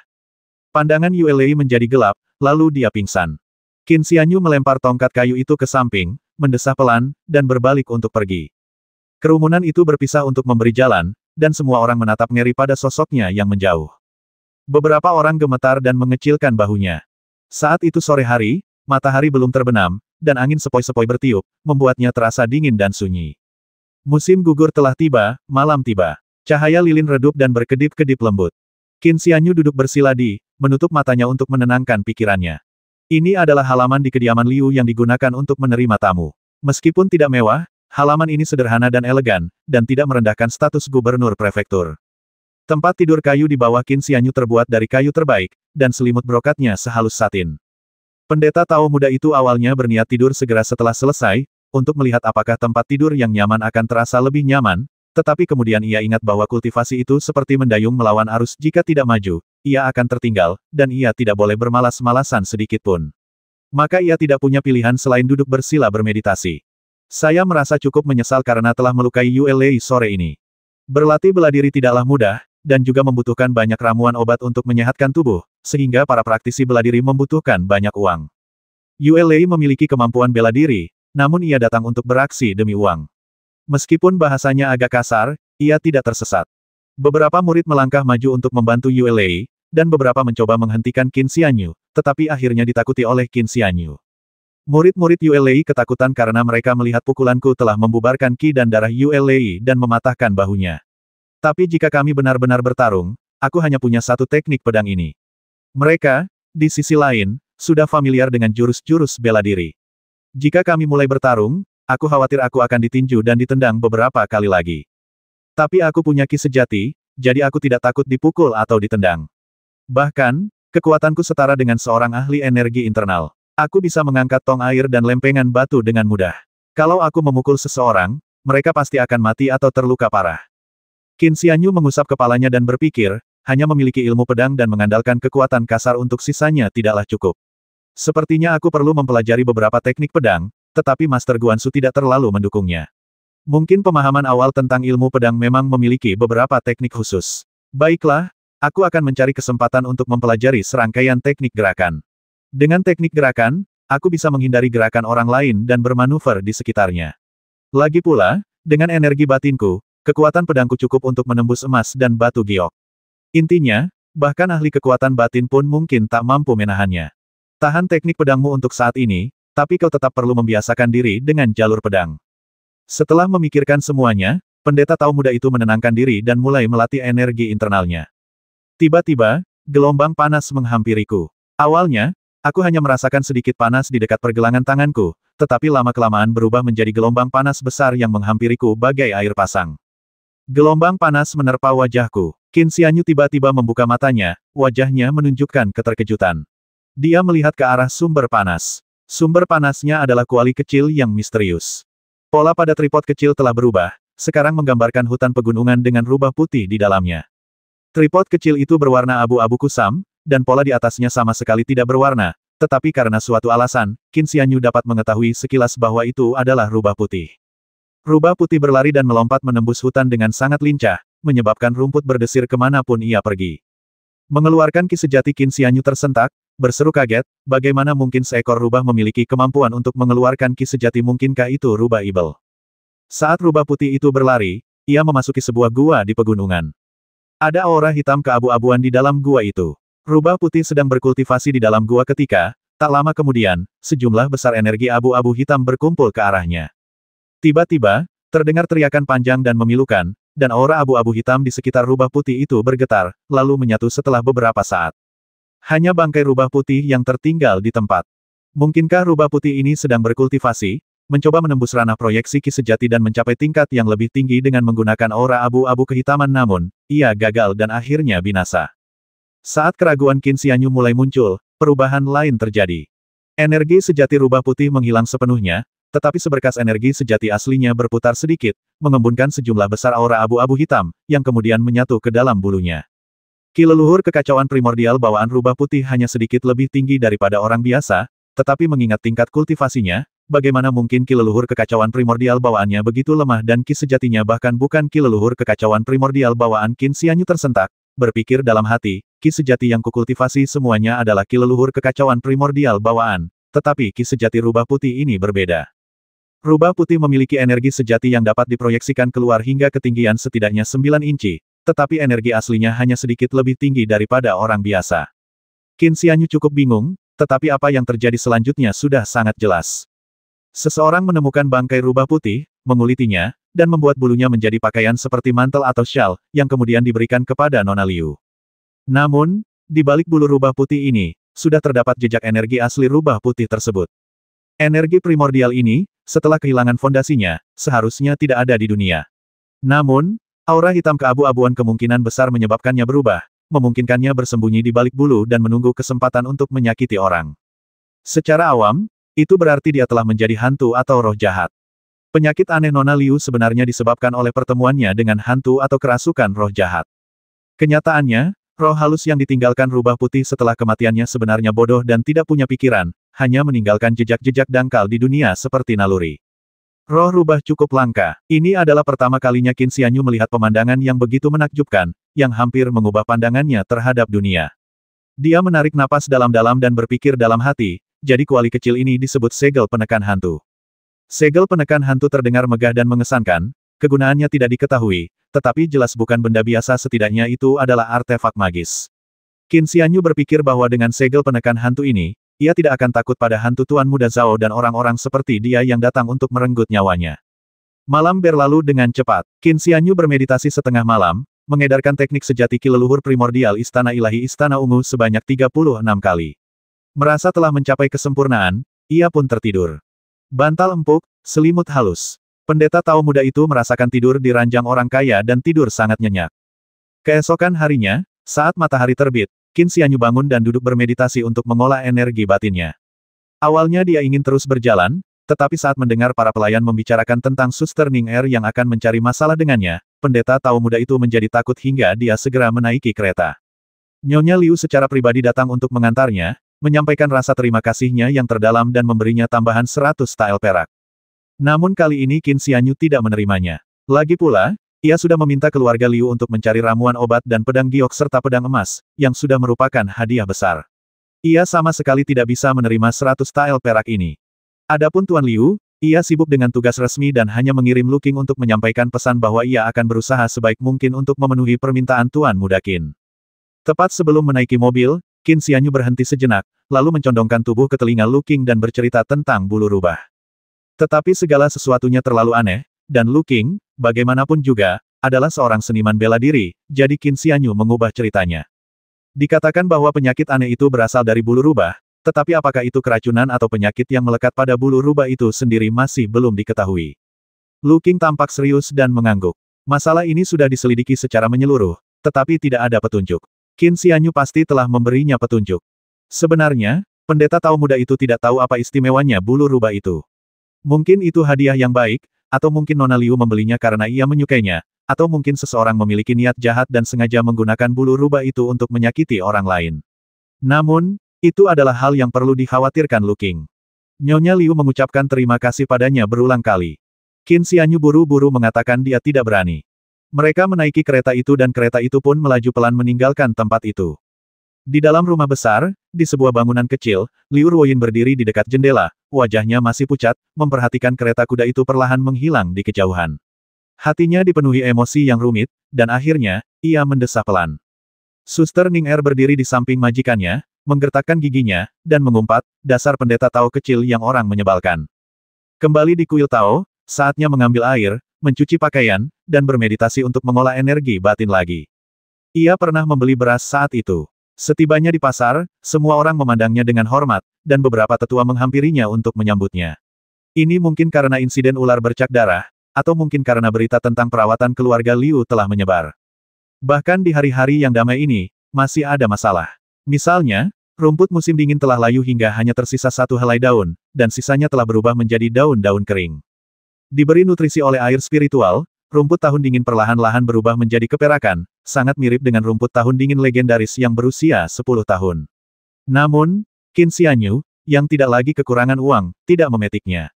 Pandangan Yue Lei menjadi gelap, lalu dia pingsan. Qin Xianyu melempar tongkat kayu itu ke samping, mendesah pelan, dan berbalik untuk pergi. Kerumunan itu berpisah untuk memberi jalan, dan semua orang menatap ngeri pada sosoknya yang menjauh. Beberapa orang gemetar dan mengecilkan bahunya. Saat itu sore hari, matahari belum terbenam, dan angin sepoi-sepoi bertiup, membuatnya terasa dingin dan sunyi. Musim gugur telah tiba, malam tiba. Cahaya lilin redup dan berkedip-kedip lembut. Qin Xianyu duduk bersila menutup matanya untuk menenangkan pikirannya. Ini adalah halaman di kediaman Liu yang digunakan untuk menerima tamu. Meskipun tidak mewah, halaman ini sederhana dan elegan, dan tidak merendahkan status gubernur prefektur. Tempat tidur kayu di bawah Qin Xianyu terbuat dari kayu terbaik, dan selimut brokatnya sehalus satin. Pendeta tahu muda itu awalnya berniat tidur segera setelah selesai, untuk melihat apakah tempat tidur yang nyaman akan terasa lebih nyaman, tetapi kemudian ia ingat bahwa kultivasi itu seperti mendayung melawan arus jika tidak maju, ia akan tertinggal, dan ia tidak boleh bermalas-malasan sedikitpun. Maka ia tidak punya pilihan selain duduk bersila bermeditasi. Saya merasa cukup menyesal karena telah melukai Yue Lei sore ini. Berlatih bela diri tidaklah mudah, dan juga membutuhkan banyak ramuan obat untuk menyehatkan tubuh, sehingga para praktisi bela diri membutuhkan banyak uang. Yue Lei memiliki kemampuan bela diri, namun ia datang untuk beraksi demi uang. Meskipun bahasanya agak kasar, ia tidak tersesat. Beberapa murid melangkah maju untuk membantu Yue Lei, dan beberapa mencoba menghentikan Qin Xianyu, tetapi akhirnya ditakuti oleh Qin Xianyu. Murid-murid Yue Lei ketakutan karena mereka melihat pukulanku telah membubarkan ki dan darah Yue Lei dan mematahkan bahunya. Tapi jika kami benar-benar bertarung, aku hanya punya 1 teknik pedang ini. Mereka, di sisi lain, sudah familiar dengan jurus-jurus bela diri. Jika kami mulai bertarung, aku khawatir aku akan ditinju dan ditendang beberapa kali lagi. Tapi aku punya ki sejati, jadi aku tidak takut dipukul atau ditendang. Bahkan, kekuatanku setara dengan seorang ahli energi internal. Aku bisa mengangkat tong air dan lempengan batu dengan mudah. Kalau aku memukul seseorang, mereka pasti akan mati atau terluka parah. Qin Xianyu mengusap kepalanya dan berpikir, hanya memiliki ilmu pedang dan mengandalkan kekuatan kasar untuk sisanya tidaklah cukup. Sepertinya aku perlu mempelajari beberapa teknik pedang, tetapi Master Guansu tidak terlalu mendukungnya. Mungkin pemahaman awal tentang ilmu pedang memang memiliki beberapa teknik khusus. Baiklah, aku akan mencari kesempatan untuk mempelajari serangkaian teknik gerakan. Dengan teknik gerakan, aku bisa menghindari gerakan orang lain dan bermanuver di sekitarnya. Lagi pula, dengan energi batinku, kekuatan pedangku cukup untuk menembus emas dan batu giok. Intinya, bahkan ahli kekuatan batin pun mungkin tak mampu menahannya. Tahan teknik pedangmu untuk saat ini, tapi kau tetap perlu membiasakan diri dengan jalur pedang. Setelah memikirkan semuanya, pendeta tahu muda itu menenangkan diri dan mulai melatih energi internalnya. Tiba-tiba, gelombang panas menghampiriku. Awalnya, aku hanya merasakan sedikit panas di dekat pergelangan tanganku, tetapi lama-kelamaan berubah menjadi gelombang panas besar yang menghampiriku bagai air pasang. Gelombang panas menerpa wajahku. Qin Xianyu tiba-tiba membuka matanya, wajahnya menunjukkan keterkejutan. Dia melihat ke arah sumber panas. Sumber panasnya adalah kuali kecil yang misterius. Pola pada tripod kecil telah berubah, sekarang menggambarkan hutan pegunungan dengan rubah putih di dalamnya. Tripod kecil itu berwarna abu-abu kusam, dan pola di atasnya sama sekali tidak berwarna, tetapi karena suatu alasan, Qin Xianyu dapat mengetahui sekilas bahwa itu adalah rubah putih. Rubah putih berlari dan melompat menembus hutan dengan sangat lincah, menyebabkan rumput berdesir kemanapun ia pergi. Mengeluarkan ki sejati, Qin Xianyu tersentak, berseru kaget, bagaimana mungkin seekor rubah memiliki kemampuan untuk mengeluarkan ki sejati, mungkinkah itu rubah ibel? Saat rubah putih itu berlari, ia memasuki sebuah gua di pegunungan. Ada aura hitam keabu-abuan di dalam gua itu. Rubah putih sedang berkultivasi di dalam gua ketika, tak lama kemudian, sejumlah besar energi abu-abu hitam berkumpul ke arahnya. Tiba-tiba, terdengar teriakan panjang dan memilukan, dan aura abu-abu hitam di sekitar rubah putih itu bergetar, lalu menyatu setelah beberapa saat. Hanya bangkai rubah putih yang tertinggal di tempat. Mungkinkah rubah putih ini sedang berkultivasi, mencoba menembus ranah proyeksi ki sejati dan mencapai tingkat yang lebih tinggi dengan menggunakan aura abu-abu kehitaman, namun, ia gagal dan akhirnya binasa. Saat keraguan Qin Xianyu mulai muncul, perubahan lain terjadi. Energi sejati rubah putih menghilang sepenuhnya, tetapi seberkas energi sejati aslinya berputar sedikit, mengembunkan sejumlah besar aura abu-abu hitam, yang kemudian menyatu ke dalam bulunya. Ki leluhur kekacauan primordial bawaan rubah putih hanya sedikit lebih tinggi daripada orang biasa, tetapi mengingat tingkat kultivasinya, bagaimana mungkin ki leluhur kekacauan primordial bawaannya begitu lemah dan ki sejatinya bahkan bukan ki leluhur kekacauan primordial bawaan? Qin Xianyu tersentak, berpikir dalam hati, ki sejati yang kukultivasi semuanya adalah ki leluhur kekacauan primordial bawaan, tetapi ki sejati rubah putih ini berbeda. Rubah putih memiliki energi sejati yang dapat diproyeksikan keluar hingga ketinggian setidaknya 9 inci. Tetapi energi aslinya hanya sedikit lebih tinggi daripada orang biasa. Qin Xianyu cukup bingung, tetapi apa yang terjadi selanjutnya sudah sangat jelas. Seseorang menemukan bangkai rubah putih, mengulitinya, dan membuat bulunya menjadi pakaian seperti mantel atau syal, yang kemudian diberikan kepada Nona Liu. Namun, di balik bulu rubah putih ini, sudah terdapat jejak energi asli rubah putih tersebut. Energi primordial ini, setelah kehilangan fondasinya, seharusnya tidak ada di dunia. Namun, aura hitam keabu-abuan kemungkinan besar menyebabkannya berubah, memungkinkannya bersembunyi di balik bulu dan menunggu kesempatan untuk menyakiti orang. Secara awam, itu berarti dia telah menjadi hantu atau roh jahat. Penyakit aneh Nona Liu sebenarnya disebabkan oleh pertemuannya dengan hantu atau kerasukan roh jahat. Kenyataannya, roh halus yang ditinggalkan rubah putih setelah kematiannya sebenarnya bodoh dan tidak punya pikiran, hanya meninggalkan jejak-jejak dangkal di dunia seperti naluri. Roh rubah cukup langka. Ini adalah pertama kalinya Qin Xianyu melihat pemandangan yang begitu menakjubkan, yang hampir mengubah pandangannya terhadap dunia. Dia menarik napas dalam-dalam dan berpikir dalam hati, jadi kuali kecil ini disebut segel penekan hantu. Segel penekan hantu terdengar megah dan mengesankan, kegunaannya tidak diketahui, tetapi jelas bukan benda biasa, setidaknya itu adalah artefak magis. Qin Xianyu berpikir bahwa dengan segel penekan hantu ini, ia tidak akan takut pada hantu Tuan Muda Zhao dan orang-orang seperti dia yang datang untuk merenggut nyawanya. Malam berlalu dengan cepat. Qin Xianyu bermeditasi setengah malam, mengedarkan teknik sejati ki leluhur primordial Istana Ilahi Istana Ungu sebanyak 36 kali. Merasa telah mencapai kesempurnaan, ia pun tertidur. Bantal empuk, selimut halus. Pendeta tahu muda itu merasakan tidur di ranjang orang kaya dan tidur sangat nyenyak. Keesokan harinya, saat matahari terbit, Qin Xianyu bangun dan duduk bermeditasi untuk mengolah energi batinnya. Awalnya dia ingin terus berjalan, tetapi saat mendengar para pelayan membicarakan tentang Suster Ning Er yang akan mencari masalah dengannya, pendeta tahu muda itu menjadi takut hingga dia segera menaiki kereta. Nyonya Liu secara pribadi datang untuk mengantarnya, menyampaikan rasa terima kasihnya yang terdalam dan memberinya tambahan 100 tael perak. Namun kali ini Qin Xianyu tidak menerimanya. Lagi pula, ia sudah meminta keluarga Liu untuk mencari ramuan obat dan pedang giok serta pedang emas, yang sudah merupakan hadiah besar. Ia sama sekali tidak bisa menerima 100 tael perak ini. Adapun Tuan Liu, ia sibuk dengan tugas resmi dan hanya mengirim Lu Qing untuk menyampaikan pesan bahwa ia akan berusaha sebaik mungkin untuk memenuhi permintaan Tuan Muda Qin. Tepat sebelum menaiki mobil, Qin Xianyu berhenti sejenak, lalu mencondongkan tubuh ke telinga Lu Qing dan bercerita tentang bulu rubah. Tetapi segala sesuatunya terlalu aneh, dan Lu Qing, bagaimanapun juga, adalah seorang seniman bela diri, jadi Qin Xianyu mengubah ceritanya. Dikatakan bahwa penyakit aneh itu berasal dari bulu rubah, tetapi apakah itu keracunan atau penyakit yang melekat pada bulu rubah itu sendiri masih belum diketahui. Lu Qing tampak serius dan mengangguk. Masalah ini sudah diselidiki secara menyeluruh, tetapi tidak ada petunjuk. Qin Xianyu pasti telah memberinya petunjuk. Sebenarnya, pendeta Tao muda itu tidak tahu apa istimewanya bulu rubah itu. Mungkin itu hadiah yang baik, atau mungkin Nona Liu membelinya karena ia menyukainya, atau mungkin seseorang memiliki niat jahat dan sengaja menggunakan bulu rubah itu untuk menyakiti orang lain. Namun, itu adalah hal yang perlu dikhawatirkan Lu Qing. Nyonya Liu mengucapkan terima kasih padanya berulang kali. Qin Xianyu buru-buru mengatakan dia tidak berani. Mereka menaiki kereta itu dan kereta itu pun melaju pelan meninggalkan tempat itu. Di dalam rumah besar, di sebuah bangunan kecil, Liu Ruoyin berdiri di dekat jendela, wajahnya masih pucat, memperhatikan kereta kuda itu perlahan menghilang di kejauhan. Hatinya dipenuhi emosi yang rumit, dan akhirnya, ia mendesah pelan. Suster Ning Er berdiri di samping majikannya, menggertakkan giginya, dan mengumpat, dasar pendeta Tao kecil yang orang menyebalkan. Kembali di kuil Tao, saatnya mengambil air, mencuci pakaian, dan bermeditasi untuk mengolah energi batin lagi. Ia pernah membeli beras saat itu. Setibanya di pasar, semua orang memandangnya dengan hormat, dan beberapa tetua menghampirinya untuk menyambutnya. Ini mungkin karena insiden ular bercak darah, atau mungkin karena berita tentang perawatan keluarga Liu telah menyebar. Bahkan di hari-hari yang damai ini, masih ada masalah. Misalnya, rumput musim dingin telah layu hingga hanya tersisa satu helai daun, dan sisanya telah berubah menjadi daun-daun kering. Diberi nutrisi oleh air spiritual, rumput tahun dingin perlahan-lahan berubah menjadi keperakan, sangat mirip dengan rumput tahun dingin legendaris yang berusia 10 tahun. Namun, Qin Xianyu, yang tidak lagi kekurangan uang, tidak memetiknya.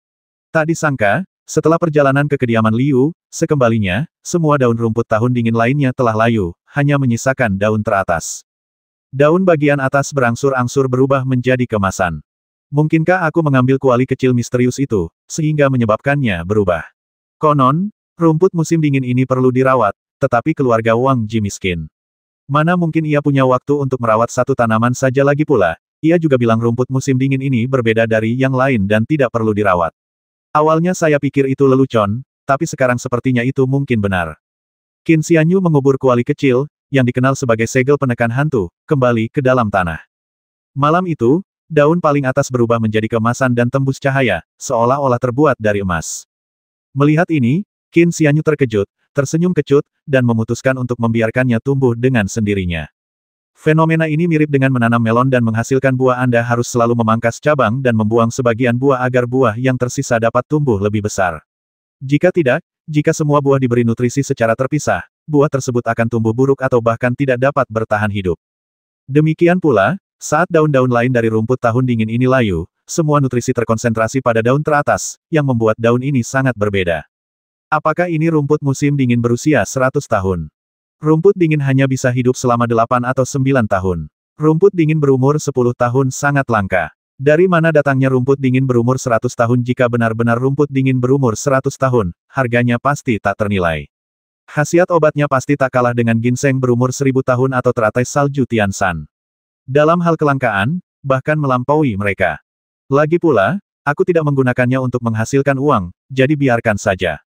Tak disangka, setelah perjalanan ke kediaman Liu, sekembalinya, semua daun rumput tahun dingin lainnya telah layu, hanya menyisakan daun teratas. Daun bagian atas berangsur-angsur berubah menjadi kemasan. Mungkinkah aku mengambil kuali kecil misterius itu, sehingga menyebabkannya berubah? Konon, rumput musim dingin ini perlu dirawat, tetapi keluarga Wang Ji miskin. Mana mungkin ia punya waktu untuk merawat satu tanaman saja lagi pula, ia juga bilang rumput musim dingin ini berbeda dari yang lain dan tidak perlu dirawat. Awalnya saya pikir itu lelucon, tapi sekarang sepertinya itu mungkin benar. Qin Xianyu mengubur kuali kecil, yang dikenal sebagai segel penekan hantu, kembali ke dalam tanah. Malam itu, daun paling atas berubah menjadi kemasan dan tembus cahaya, seolah-olah terbuat dari emas. Melihat ini, Qin Xianyu terkejut, tersenyum kecut, dan memutuskan untuk membiarkannya tumbuh dengan sendirinya. Fenomena ini mirip dengan menanam melon dan menghasilkan buah. Anda harus selalu memangkas cabang dan membuang sebagian buah agar buah yang tersisa dapat tumbuh lebih besar. Jika tidak, jika semua buah diberi nutrisi secara terpisah, buah tersebut akan tumbuh buruk atau bahkan tidak dapat bertahan hidup. Demikian pula, saat daun-daun lain dari rumput tahun dingin ini layu, semua nutrisi terkonsentrasi pada daun teratas, yang membuat daun ini sangat berbeda. Apakah ini rumput musim dingin berusia 100 tahun? Rumput dingin hanya bisa hidup selama 8 atau 9 tahun. Rumput dingin berumur 10 tahun sangat langka. Dari mana datangnya rumput dingin berumur 100 tahun? Jika benar-benar rumput dingin berumur 100 tahun, harganya pasti tak ternilai. Khasiat obatnya pasti tak kalah dengan ginseng berumur 1000 tahun atau teratai salju Tianshan. Dalam hal kelangkaan, bahkan melampaui mereka. Lagi pula, aku tidak menggunakannya untuk menghasilkan uang, jadi biarkan saja.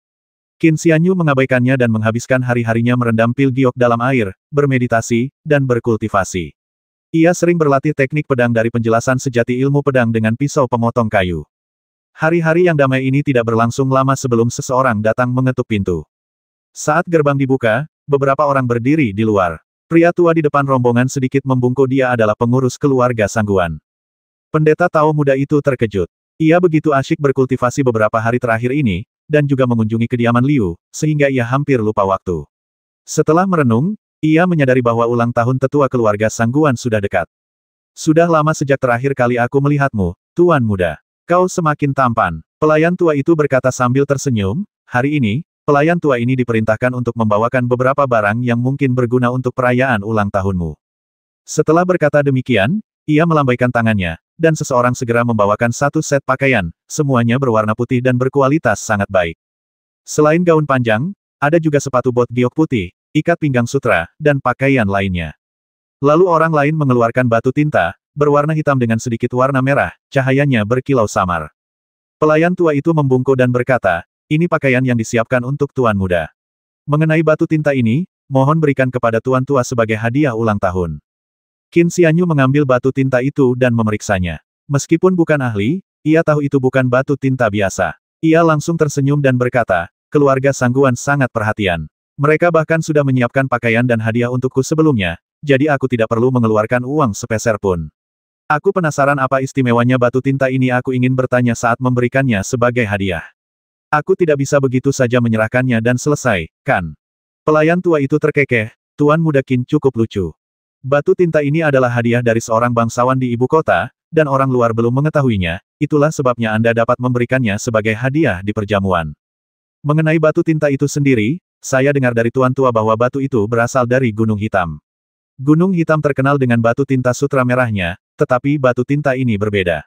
Qin Xianyu mengabaikannya dan menghabiskan hari-harinya merendam pil giok dalam air, bermeditasi, dan berkultivasi. Ia sering berlatih teknik pedang dari penjelasan sejati ilmu pedang dengan pisau pemotong kayu. Hari-hari yang damai ini tidak berlangsung lama sebelum seseorang datang mengetuk pintu. Saat gerbang dibuka, beberapa orang berdiri di luar. Pria tua di depan rombongan sedikit membungkuk. Dia adalah pengurus keluarga Sangguan. Pendeta Tao muda itu terkejut. Ia begitu asyik berkultivasi beberapa hari terakhir ini, dan juga mengunjungi kediaman Liu, sehingga ia hampir lupa waktu. Setelah merenung, ia menyadari bahwa ulang tahun tetua keluarga Sangguan sudah dekat. Sudah lama sejak terakhir kali aku melihatmu, Tuan Muda. Kau semakin tampan. Pelayan tua itu berkata sambil tersenyum, hari ini, pelayan tua ini diperintahkan untuk membawakan beberapa barang yang mungkin berguna untuk perayaan ulang tahunmu. Setelah berkata demikian, ia melambaikan tangannya, dan seseorang segera membawakan satu set pakaian, semuanya berwarna putih dan berkualitas sangat baik. Selain gaun panjang, ada juga sepatu bot giok putih, ikat pinggang sutra, dan pakaian lainnya. Lalu orang lain mengeluarkan batu tinta, berwarna hitam dengan sedikit warna merah, cahayanya berkilau samar. Pelayan tua itu membungkuk dan berkata, ini pakaian yang disiapkan untuk tuan muda. Mengenai batu tinta ini, mohon berikan kepada tuan tua sebagai hadiah ulang tahun. Qin Xianyu mengambil batu tinta itu dan memeriksanya. Meskipun bukan ahli, ia tahu itu bukan batu tinta biasa. Ia langsung tersenyum dan berkata, keluarga Sangguan sangat perhatian. Mereka bahkan sudah menyiapkan pakaian dan hadiah untukku sebelumnya, jadi aku tidak perlu mengeluarkan uang sepeser pun. Aku penasaran apa istimewanya batu tinta ini, aku ingin bertanya saat memberikannya sebagai hadiah. Aku tidak bisa begitu saja menyerahkannya dan selesai, kan? Pelayan tua itu terkekeh, Tuan Muda Qin cukup lucu. Batu tinta ini adalah hadiah dari seorang bangsawan di ibu kota, dan orang luar belum mengetahuinya, itulah sebabnya Anda dapat memberikannya sebagai hadiah di perjamuan. Mengenai batu tinta itu sendiri, saya dengar dari Tuan Tua bahwa batu itu berasal dari Gunung Hitam. Gunung Hitam terkenal dengan batu tinta sutra merahnya, tetapi batu tinta ini berbeda.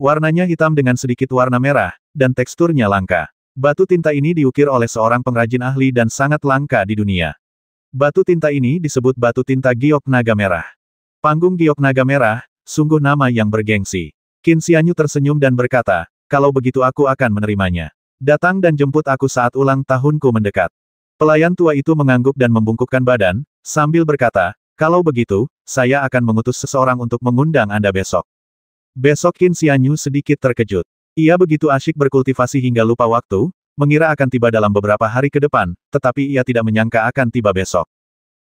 Warnanya hitam dengan sedikit warna merah, dan teksturnya langka. Batu tinta ini diukir oleh seorang pengrajin ahli dan sangat langka di dunia. Batu tinta ini disebut batu tinta giok naga merah. Panggung giok naga merah, sungguh nama yang bergengsi. Qin Xianyu tersenyum dan berkata, kalau begitu aku akan menerimanya. Datang dan jemput aku saat ulang tahunku mendekat. Pelayan tua itu mengangguk dan membungkukkan badan, sambil berkata, kalau begitu, saya akan mengutus seseorang untuk mengundang Anda besok. Besok Qin Xianyu sedikit terkejut. Ia begitu asyik berkultivasi hingga lupa waktu, mengira akan tiba dalam beberapa hari ke depan, tetapi ia tidak menyangka akan tiba besok.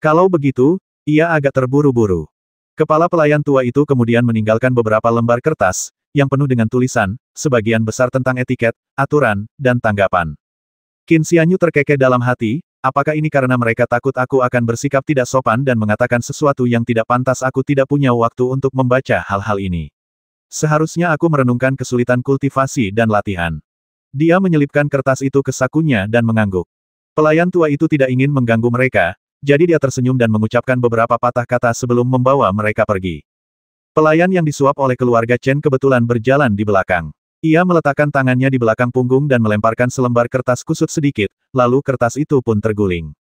Kalau begitu, ia agak terburu-buru. Kepala pelayan tua itu kemudian meninggalkan beberapa lembar kertas, yang penuh dengan tulisan, sebagian besar tentang etiket, aturan, dan tanggapan. Qin Xianyu terkekeh dalam hati, apakah ini karena mereka takut aku akan bersikap tidak sopan dan mengatakan sesuatu yang tidak pantas? Aku tidak punya waktu untuk membaca hal-hal ini. Seharusnya aku merenungkan kesulitan kultivasi dan latihan. Dia menyelipkan kertas itu ke sakunya dan mengangguk. Pelayan tua itu tidak ingin mengganggu mereka, jadi dia tersenyum dan mengucapkan beberapa patah kata sebelum membawa mereka pergi. Pelayan yang disuap oleh keluarga Chen kebetulan berjalan di belakang. Ia meletakkan tangannya di belakang punggung dan melemparkan selembar kertas kusut sedikit, lalu kertas itu pun terguling.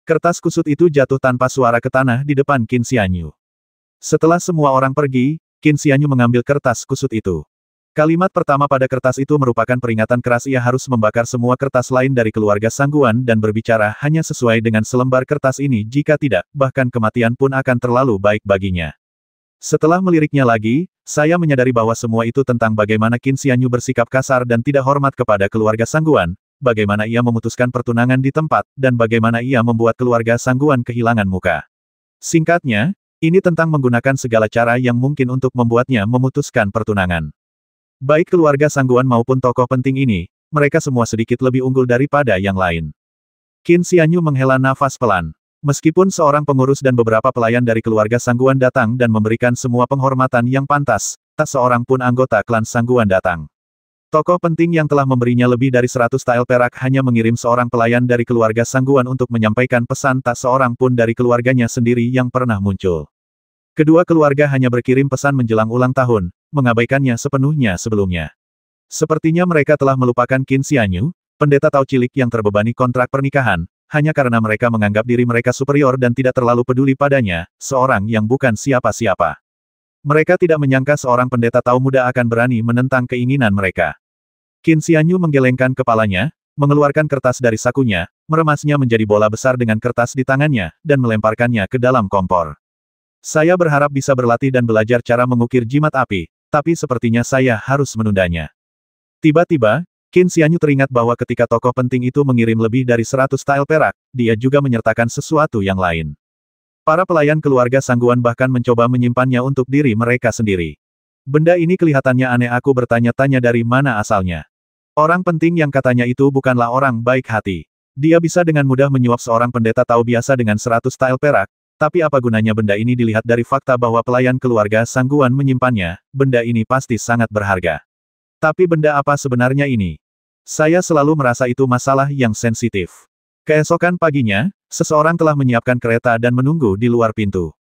Kertas kusut itu jatuh tanpa suara ke tanah di depan Qin Xianyu. Setelah semua orang pergi, Qin Xianyu mengambil kertas kusut itu. Kalimat pertama pada kertas itu merupakan peringatan keras, ia harus membakar semua kertas lain dari keluarga Sangguan dan berbicara hanya sesuai dengan selembar kertas ini, jika tidak, bahkan kematian pun akan terlalu baik baginya. Setelah meliriknya lagi, saya menyadari bahwa semua itu tentang bagaimana Qin Xianyu bersikap kasar dan tidak hormat kepada keluarga Sangguan, bagaimana ia memutuskan pertunangan di tempat, dan bagaimana ia membuat keluarga Sangguan kehilangan muka. Singkatnya, ini tentang menggunakan segala cara yang mungkin untuk membuatnya memutuskan pertunangan. Baik keluarga Sangguan maupun tokoh penting ini, mereka semua sedikit lebih unggul daripada yang lain. Qin Xianyu menghela nafas pelan. Meskipun seorang pengurus dan beberapa pelayan dari keluarga Sangguan datang dan memberikan semua penghormatan yang pantas, tak seorang pun anggota klan Sangguan datang. Tokoh penting yang telah memberinya lebih dari 100 tael perak hanya mengirim seorang pelayan dari keluarga Sangguan untuk menyampaikan pesan, tak seorang pun dari keluarganya sendiri yang pernah muncul. Kedua keluarga hanya berkirim pesan menjelang ulang tahun, mengabaikannya sepenuhnya sebelumnya. Sepertinya mereka telah melupakan Qin Xianyu, pendeta Tao cilik yang terbebani kontrak pernikahan, hanya karena mereka menganggap diri mereka superior dan tidak terlalu peduli padanya, seorang yang bukan siapa-siapa. Mereka tidak menyangka seorang pendeta Tao muda akan berani menentang keinginan mereka. Qin Xianyu menggelengkan kepalanya, mengeluarkan kertas dari sakunya, meremasnya menjadi bola besar dengan kertas di tangannya, dan melemparkannya ke dalam kompor. Saya berharap bisa berlatih dan belajar cara mengukir jimat api, tapi sepertinya saya harus menundanya. Tiba-tiba, Qin Xianyu teringat bahwa ketika tokoh penting itu mengirim lebih dari 100 tael perak, dia juga menyertakan sesuatu yang lain. Para pelayan keluarga Sangguan bahkan mencoba menyimpannya untuk diri mereka sendiri. Benda ini kelihatannya aneh, aku bertanya-tanya dari mana asalnya. Orang penting yang katanya itu bukanlah orang baik hati. Dia bisa dengan mudah menyuap seorang pendeta Tao biasa dengan 100 tael perak, tapi apa gunanya benda ini dilihat dari fakta bahwa pelayan keluarga Sangguan menyimpannya, benda ini pasti sangat berharga. Tapi benda apa sebenarnya ini? Saya selalu merasa itu masalah yang sensitif. Keesokan paginya, seseorang telah menyiapkan kereta dan menunggu di luar pintu.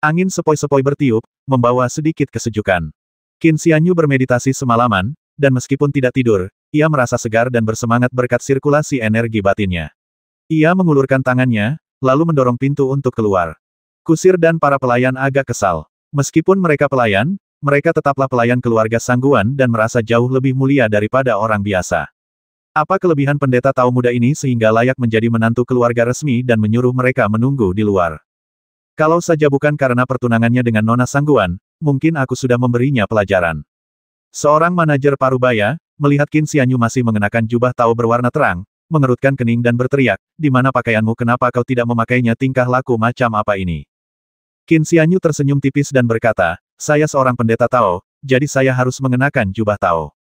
Angin sepoi-sepoi bertiup, membawa sedikit kesejukan. Qin Xianyu bermeditasi semalaman, dan meskipun tidak tidur, ia merasa segar dan bersemangat berkat sirkulasi energi batinnya. Ia mengulurkan tangannya, lalu mendorong pintu untuk keluar. Kusir dan para pelayan agak kesal. Meskipun mereka pelayan, mereka tetaplah pelayan keluarga Sangguan dan merasa jauh lebih mulia daripada orang biasa. Apa kelebihan pendeta Tao muda ini sehingga layak menjadi menantu keluarga resmi dan menyuruh mereka menunggu di luar? Kalau saja bukan karena pertunangannya dengan Nona Sangguan, mungkin aku sudah memberinya pelajaran. Seorang manajer parubaya, melihat Qin Xianyu masih mengenakan jubah Tao berwarna terang, mengerutkan kening dan berteriak, "Di mana pakaianmu? Kenapa kau tidak memakainya? Tingkah laku macam apa ini?" Qin Xianyu tersenyum tipis dan berkata, "Saya seorang pendeta Tao, jadi saya harus mengenakan jubah Tao.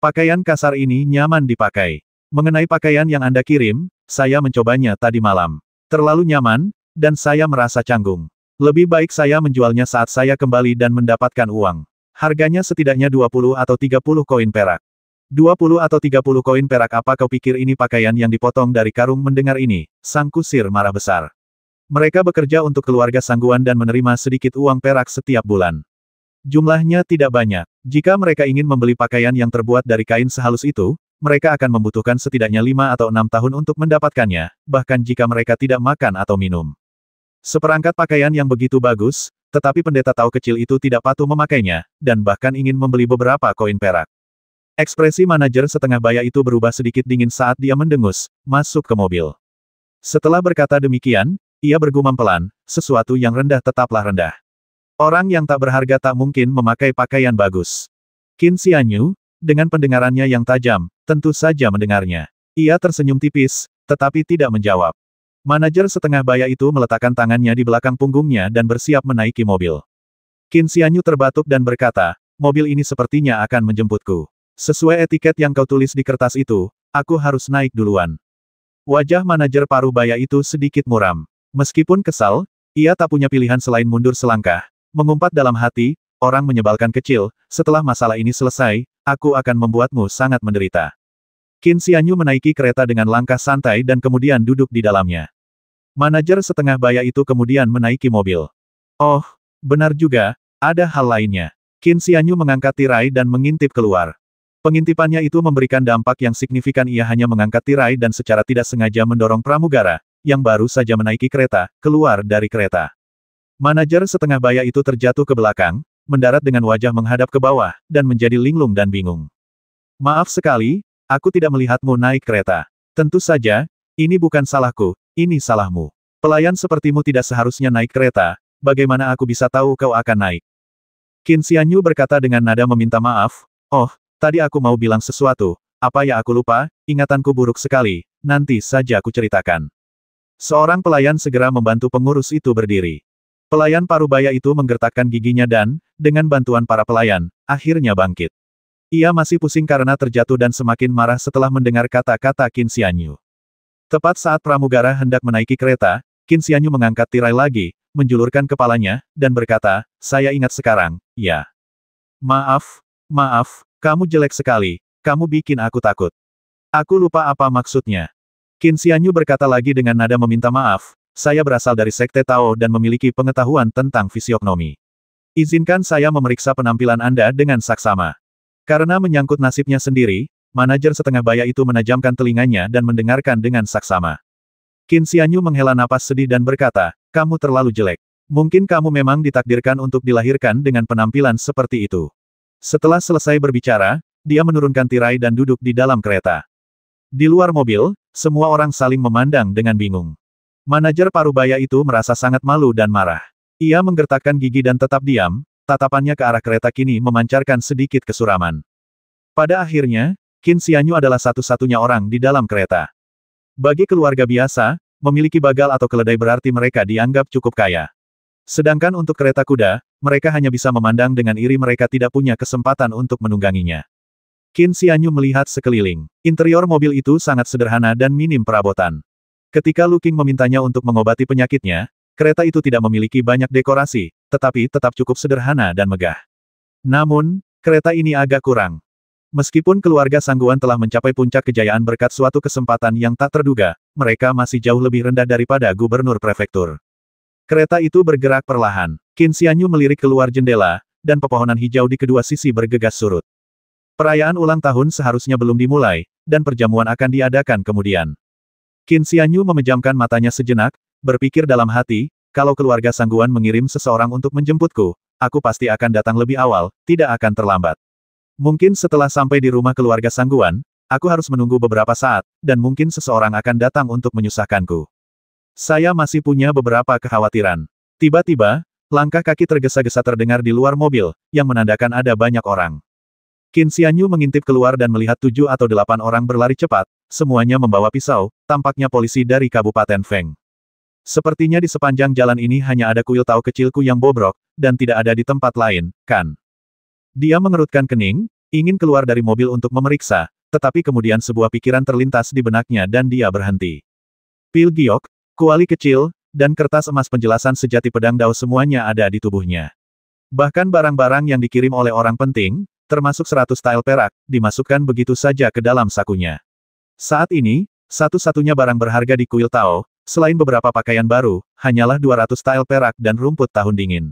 Pakaian kasar ini nyaman dipakai. Mengenai pakaian yang Anda kirim, saya mencobanya tadi malam. Terlalu nyaman, dan saya merasa canggung. Lebih baik saya menjualnya saat saya kembali dan mendapatkan uang. Harganya setidaknya 20 atau 30 koin perak." 20 atau 30 koin perak, apa kau pikir ini pakaian yang dipotong dari karung? Mendengar ini, sang kusir marah besar. Mereka bekerja untuk keluarga Sangguan dan menerima sedikit uang perak setiap bulan. Jumlahnya tidak banyak. Jika mereka ingin membeli pakaian yang terbuat dari kain sehalus itu, mereka akan membutuhkan setidaknya 5 atau 6 tahun untuk mendapatkannya, bahkan jika mereka tidak makan atau minum. Seperangkat pakaian yang begitu bagus, tetapi pendeta Tao kecil itu tidak patuh memakainya, dan bahkan ingin membeli beberapa koin perak. Ekspresi manajer setengah baya itu berubah sedikit dingin saat dia mendengus, masuk ke mobil. Setelah berkata demikian, ia bergumam pelan, sesuatu yang rendah tetaplah rendah. Orang yang tak berharga tak mungkin memakai pakaian bagus. Qin Xianyu, dengan pendengarannya yang tajam, tentu saja mendengarnya. Ia tersenyum tipis, tetapi tidak menjawab. Manajer setengah baya itu meletakkan tangannya di belakang punggungnya dan bersiap menaiki mobil. Qin Xianyu terbatuk dan berkata, "Mobil ini sepertinya akan menjemputku. Sesuai etiket yang kau tulis di kertas itu, aku harus naik duluan." Wajah manajer paruh baya itu sedikit muram. Meskipun kesal, ia tak punya pilihan selain mundur selangkah. Mengumpat dalam hati, "Orang menyebalkan kecil, setelah masalah ini selesai, aku akan membuatmu sangat menderita." Qin Xianyu menaiki kereta dengan langkah santai dan kemudian duduk di dalamnya. Manajer setengah baya itu kemudian menaiki mobil. Oh, benar juga, ada hal lainnya. Qin Xianyu mengangkat tirai dan mengintip keluar. Pengintipannya itu memberikan dampak yang signifikan. Ia hanya mengangkat tirai dan secara tidak sengaja mendorong pramugara, yang baru saja menaiki kereta, keluar dari kereta. Manajer setengah baya itu terjatuh ke belakang, mendarat dengan wajah menghadap ke bawah, dan menjadi linglung dan bingung. "Maaf sekali, aku tidak melihatmu naik kereta. Tentu saja, ini bukan salahku, ini salahmu. Pelayan sepertimu tidak seharusnya naik kereta, bagaimana aku bisa tahu kau akan naik?" Qin Xianyu berkata dengan nada meminta maaf, "Oh, tadi aku mau bilang sesuatu, apa ya aku lupa, ingatanku buruk sekali, nanti saja aku ceritakan." Seorang pelayan segera membantu pengurus itu berdiri. Pelayan parubaya itu menggertakkan giginya dan, dengan bantuan para pelayan, akhirnya bangkit. Ia masih pusing karena terjatuh dan semakin marah setelah mendengar kata-kata Qin Xianyu. Tepat saat pramugara hendak menaiki kereta, Qin Xianyu mengangkat tirai lagi, menjulurkan kepalanya, dan berkata, "Saya ingat sekarang, ya. Maaf, kamu jelek sekali, kamu bikin aku takut. Aku lupa apa maksudnya." Qin Xianyu berkata lagi dengan nada meminta maaf, "Saya berasal dari Sekte Tao dan memiliki pengetahuan tentang fisiognomi. Izinkan saya memeriksa penampilan Anda dengan saksama." Karena menyangkut nasibnya sendiri, manajer setengah baya itu menajamkan telinganya dan mendengarkan dengan saksama. Qin Xianyu menghela napas sedih dan berkata, "Kamu terlalu jelek. Mungkin kamu memang ditakdirkan untuk dilahirkan dengan penampilan seperti itu." Setelah selesai berbicara, dia menurunkan tirai dan duduk di dalam kereta. Di luar mobil, semua orang saling memandang dengan bingung. Manajer parubaya itu merasa sangat malu dan marah. Ia menggertakkan gigi dan tetap diam, tatapannya ke arah kereta kini memancarkan sedikit kesuraman. Pada akhirnya, Qin Xianyu adalah satu-satunya orang di dalam kereta. Bagi keluarga biasa, memiliki bagal atau keledai berarti mereka dianggap cukup kaya. Sedangkan untuk kereta kuda, mereka hanya bisa memandang dengan iri, mereka tidak punya kesempatan untuk menungganginya. Qin Xianyu melihat sekeliling. Interior mobil itu sangat sederhana dan minim perabotan. Ketika Lu Qing memintanya untuk mengobati penyakitnya, kereta itu tidak memiliki banyak dekorasi, tetapi tetap cukup sederhana dan megah. Namun, kereta ini agak kurang. Meskipun keluarga Sangguan telah mencapai puncak kejayaan berkat suatu kesempatan yang tak terduga, mereka masih jauh lebih rendah daripada gubernur prefektur. Kereta itu bergerak perlahan. Qin Xianyu melirik keluar jendela, dan pepohonan hijau di kedua sisi bergegas surut. Perayaan ulang tahun seharusnya belum dimulai, dan perjamuan akan diadakan kemudian. Qin Xianyu memejamkan matanya sejenak, berpikir dalam hati, kalau keluarga Sangguan mengirim seseorang untuk menjemputku, aku pasti akan datang lebih awal, tidak akan terlambat. Mungkin setelah sampai di rumah keluarga Sangguan, aku harus menunggu beberapa saat, dan mungkin seseorang akan datang untuk menyusahkanku. Saya masih punya beberapa kekhawatiran. Tiba-tiba, langkah kaki tergesa-gesa terdengar di luar mobil, yang menandakan ada banyak orang. Qin Xianyu mengintip keluar dan melihat 7 atau 8 orang berlari cepat, semuanya membawa pisau, tampaknya polisi dari Kabupaten Feng. Sepertinya di sepanjang jalan ini hanya ada kuil Tao kecilku yang bobrok, dan tidak ada di tempat lain, kan? Dia mengerutkan kening, ingin keluar dari mobil untuk memeriksa, tetapi kemudian sebuah pikiran terlintas di benaknya dan dia berhenti. Pil giok, kuali kecil, dan kertas emas penjelasan sejati pedang Dao semuanya ada di tubuhnya. Bahkan barang-barang yang dikirim oleh orang penting, termasuk 100 tael perak, dimasukkan begitu saja ke dalam sakunya. Saat ini, satu-satunya barang berharga di kuil Tao, selain beberapa pakaian baru, hanyalah 200 tael perak dan rumput tahun dingin.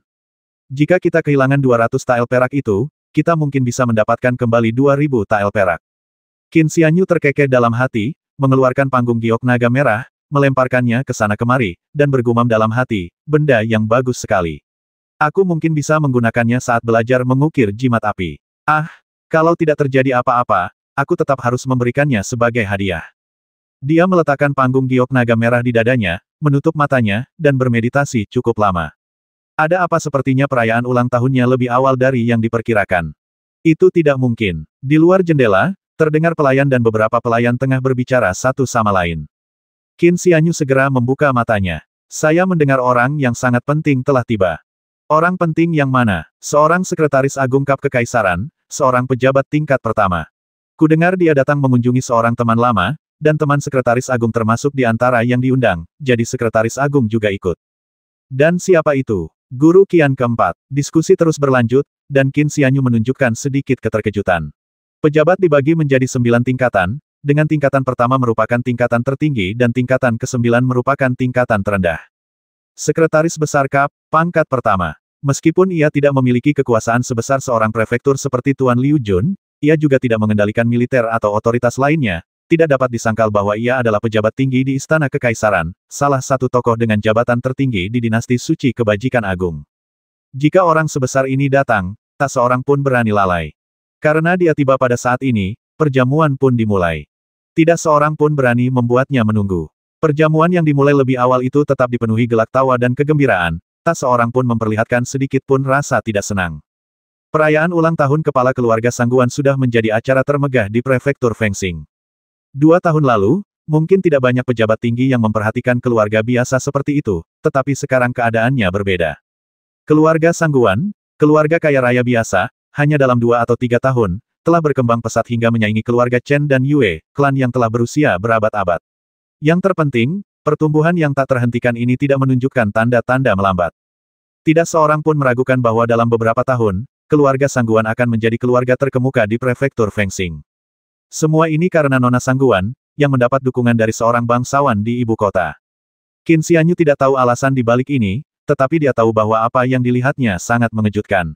Jika kita kehilangan 200 tael perak itu, kita mungkin bisa mendapatkan kembali 2000 tael perak. Qin Xianyu terkekeh dalam hati, mengeluarkan panggung giok naga merah, melemparkannya ke sana kemari, dan bergumam dalam hati, benda yang bagus sekali. Aku mungkin bisa menggunakannya saat belajar mengukir jimat api. Ah, kalau tidak terjadi apa-apa, aku tetap harus memberikannya sebagai hadiah. Dia meletakkan panggung giok naga merah di dadanya, menutup matanya, dan bermeditasi cukup lama. Ada apa sepertinya perayaan ulang tahunnya lebih awal dari yang diperkirakan. Itu tidak mungkin. Di luar jendela, terdengar pelayan dan beberapa pelayan tengah berbicara satu sama lain. Qin Xianyu segera membuka matanya. Saya mendengar orang yang sangat penting telah tiba. Orang penting yang mana? Seorang sekretaris agung Kap Kekaisaran, seorang pejabat tingkat pertama. Kudengar dia datang mengunjungi seorang teman lama, dan teman sekretaris agung termasuk di antara yang diundang, jadi sekretaris agung juga ikut. Dan siapa itu? Guru Qian keempat. Diskusi terus berlanjut, dan Qin Xianyu menunjukkan sedikit keterkejutan. Pejabat dibagi menjadi 9 tingkatan, dengan tingkatan pertama merupakan tingkatan tertinggi dan tingkatan ke-9 merupakan tingkatan terendah. Sekretaris Besar Kap, pangkat pertama. Meskipun ia tidak memiliki kekuasaan sebesar seorang prefektur seperti Tuan Liu Jun, ia juga tidak mengendalikan militer atau otoritas lainnya. Tidak dapat disangkal bahwa ia adalah pejabat tinggi di Istana Kekaisaran, salah satu tokoh dengan jabatan tertinggi di dinasti suci kebajikan agung. Jika orang sebesar ini datang, tak seorang pun berani lalai. Karena dia tiba pada saat ini, perjamuan pun dimulai. Tidak seorang pun berani membuatnya menunggu. Perjamuan yang dimulai lebih awal itu tetap dipenuhi gelak tawa dan kegembiraan, tak seorang pun memperlihatkan sedikit pun rasa tidak senang. Perayaan ulang tahun kepala keluarga Sangguan sudah menjadi acara termegah di prefektur Fengsing. 2 tahun lalu, mungkin tidak banyak pejabat tinggi yang memperhatikan keluarga biasa seperti itu, tetapi sekarang keadaannya berbeda. Keluarga Sangguan, keluarga kaya raya biasa, hanya dalam 2 atau 3 tahun, telah berkembang pesat hingga menyaingi keluarga Chen dan Yue, klan yang telah berusia berabad-abad. Yang terpenting, pertumbuhan yang tak terhentikan ini tidak menunjukkan tanda-tanda melambat. Tidak seorang pun meragukan bahwa dalam beberapa tahun, keluarga Sangguan akan menjadi keluarga terkemuka di prefektur Fengsing. Semua ini karena Nona Sangguan, yang mendapat dukungan dari seorang bangsawan di ibu kota. Qin Xianyu tidak tahu alasan di balik ini, tetapi dia tahu bahwa apa yang dilihatnya sangat mengejutkan.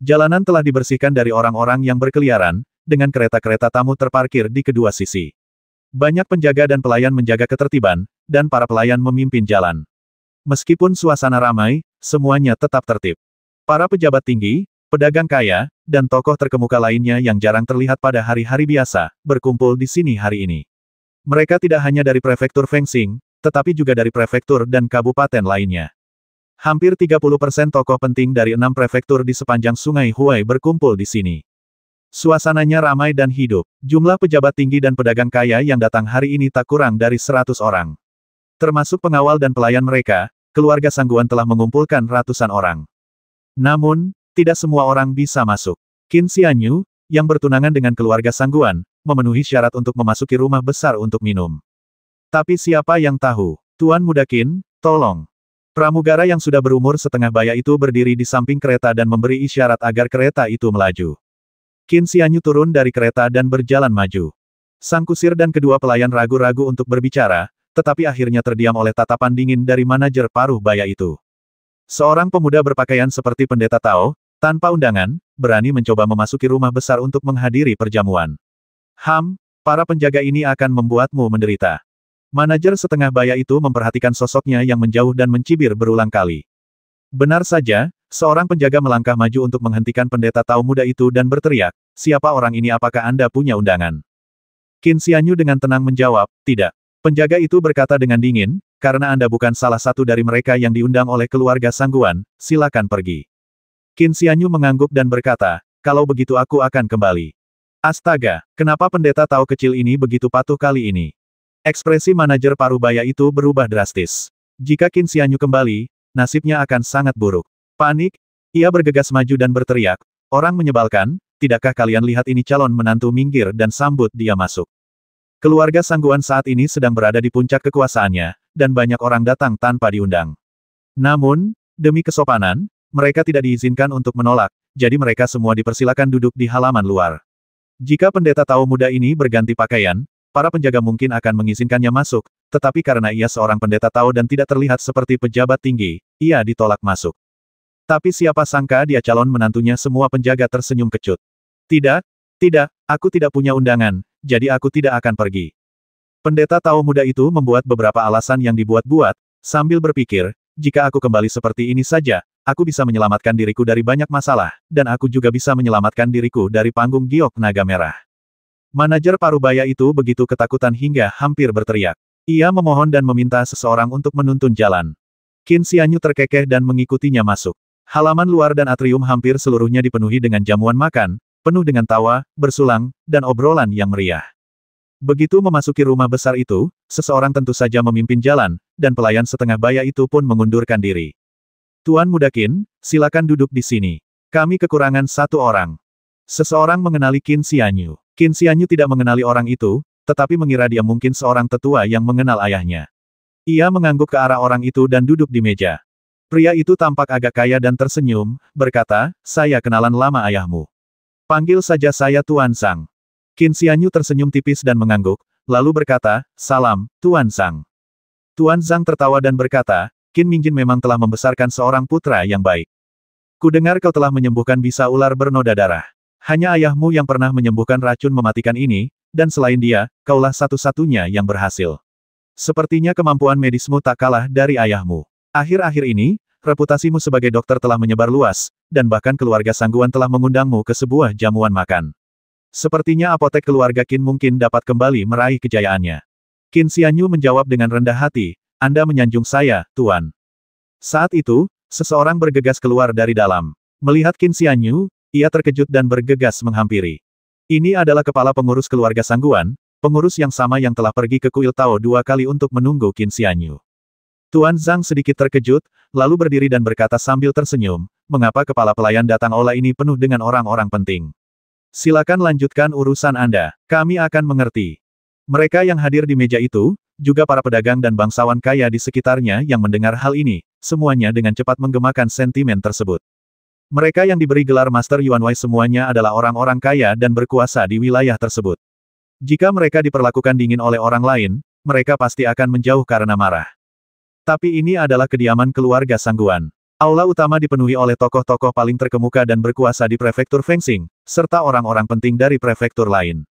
Jalanan telah dibersihkan dari orang-orang yang berkeliaran, dengan kereta-kereta tamu terparkir di kedua sisi. Banyak penjaga dan pelayan menjaga ketertiban, dan para pelayan memimpin jalan. Meskipun suasana ramai, semuanya tetap tertib. Para pejabat tinggi, pedagang kaya, dan tokoh terkemuka lainnya yang jarang terlihat pada hari-hari biasa, berkumpul di sini hari ini. Mereka tidak hanya dari prefektur Fengsing, tetapi juga dari prefektur dan kabupaten lainnya. Hampir 30% tokoh penting dari 6 prefektur di sepanjang sungai Huai berkumpul di sini. Suasananya ramai dan hidup. Jumlah pejabat tinggi dan pedagang kaya yang datang hari ini tak kurang dari 100 orang. Termasuk pengawal dan pelayan mereka, keluarga Sangguan telah mengumpulkan ratusan orang. Namun, tidak semua orang bisa masuk. Qin Xianyu, yang bertunangan dengan keluarga Sangguan, memenuhi syarat untuk memasuki rumah besar untuk minum. Tapi siapa yang tahu? Tuan Muda Qin, tolong. Pramugara yang sudah berumur setengah baya itu berdiri di samping kereta dan memberi isyarat agar kereta itu melaju. Qin Xianyu turun dari kereta dan berjalan maju. Sang kusir dan kedua pelayan ragu-ragu untuk berbicara, tetapi akhirnya terdiam oleh tatapan dingin dari manajer paruh baya itu. Seorang pemuda berpakaian seperti pendeta Tao, tanpa undangan, berani mencoba memasuki rumah besar untuk menghadiri perjamuan. Para penjaga ini akan membuatmu menderita. Manajer setengah baya itu memperhatikan sosoknya yang menjauh dan mencibir berulang kali. Benar saja, seorang penjaga melangkah maju untuk menghentikan pendeta Tao muda itu dan berteriak, "Siapa orang ini? Apakah Anda punya undangan?" Qin Xianyu dengan tenang menjawab, "Tidak." Penjaga itu berkata dengan dingin, "Karena Anda bukan salah satu dari mereka yang diundang oleh keluarga Sangguan, silakan pergi." Qin Xianyu mengangguk dan berkata, "Kalau begitu aku akan kembali." Astaga, kenapa pendeta Tao kecil ini begitu patuh kali ini? Ekspresi manajer paruh baya itu berubah drastis. Jika Qin Xianyu kembali, nasibnya akan sangat buruk. Panik, ia bergegas maju dan berteriak, "Orang menyebalkan, tidakkah kalian lihat ini calon menantu? Minggir dan sambut dia masuk." Keluarga Sangguan saat ini sedang berada di puncak kekuasaannya, dan banyak orang datang tanpa diundang. Namun, demi kesopanan, mereka tidak diizinkan untuk menolak, jadi mereka semua dipersilakan duduk di halaman luar. Jika pendeta Tao muda ini berganti pakaian, para penjaga mungkin akan mengizinkannya masuk, tetapi karena ia seorang pendeta Tao dan tidak terlihat seperti pejabat tinggi, ia ditolak masuk. Tapi siapa sangka dia calon menantunya? Semua penjaga tersenyum kecut. "Tidak, tidak, aku tidak punya undangan, jadi aku tidak akan pergi." Pendeta Tao muda itu membuat beberapa alasan yang dibuat-buat, sambil berpikir, "Jika aku kembali seperti ini saja, aku bisa menyelamatkan diriku dari banyak masalah, dan aku juga bisa menyelamatkan diriku dari panggung giok naga merah." Manajer paruh baya itu begitu ketakutan hingga hampir berteriak. Ia memohon dan meminta seseorang untuk menuntun jalan. Qin Xianyu terkekeh dan mengikutinya masuk. Halaman luar dan atrium hampir seluruhnya dipenuhi dengan jamuan makan, penuh dengan tawa, bersulang, dan obrolan yang meriah. Begitu memasuki rumah besar itu, seseorang tentu saja memimpin jalan, dan pelayan setengah baya itu pun mengundurkan diri. "Tuan Muda Qin, silakan duduk di sini. Kami kekurangan satu orang." Seseorang mengenali Qin Xianyu. Qin Xianyu tidak mengenali orang itu, tetapi mengira dia mungkin seorang tetua yang mengenal ayahnya. Ia mengangguk ke arah orang itu dan duduk di meja. Pria itu tampak agak kaya dan tersenyum, berkata, "Saya kenalan lama ayahmu. Panggil saja saya Tuan Zhang." Qin Xianyu tersenyum tipis dan mengangguk, lalu berkata, "Salam, Tuan Zhang." Tuan Zhang tertawa dan berkata, "Qin Mingjin memang telah membesarkan seorang putra yang baik. Kudengar kau telah menyembuhkan bisa ular bernoda darah. Hanya ayahmu yang pernah menyembuhkan racun mematikan ini, dan selain dia, kaulah satu-satunya yang berhasil. Sepertinya kemampuan medismu tak kalah dari ayahmu. Akhir-akhir ini, reputasimu sebagai dokter telah menyebar luas, dan bahkan keluarga Sangguan telah mengundangmu ke sebuah jamuan makan. Sepertinya apotek keluarga Qin mungkin dapat kembali meraih kejayaannya." Qin Xianyu menjawab dengan rendah hati, "Anda menyanjung saya, Tuan." Saat itu, seseorang bergegas keluar dari dalam. Melihat Qin Xianyu, ia terkejut dan bergegas menghampiri. Ini adalah kepala pengurus keluarga Sangguan, pengurus yang sama yang telah pergi ke kuil Tao 2 kali untuk menunggu Qin Xianyu. Tuan Zhang sedikit terkejut, lalu berdiri dan berkata sambil tersenyum, "Mengapa kepala pelayan datang aula ini penuh dengan orang-orang penting? Silakan lanjutkan urusan Anda, kami akan mengerti." Mereka yang hadir di meja itu, juga para pedagang dan bangsawan kaya di sekitarnya yang mendengar hal ini, semuanya dengan cepat menggemakan sentimen tersebut. Mereka yang diberi gelar Master Yuanwei semuanya adalah orang-orang kaya dan berkuasa di wilayah tersebut. Jika mereka diperlakukan dingin oleh orang lain, mereka pasti akan menjauh karena marah. Tapi ini adalah kediaman keluarga Sangguan. Aula utama dipenuhi oleh tokoh-tokoh paling terkemuka dan berkuasa di prefektur Fengsing, serta orang-orang penting dari prefektur lain.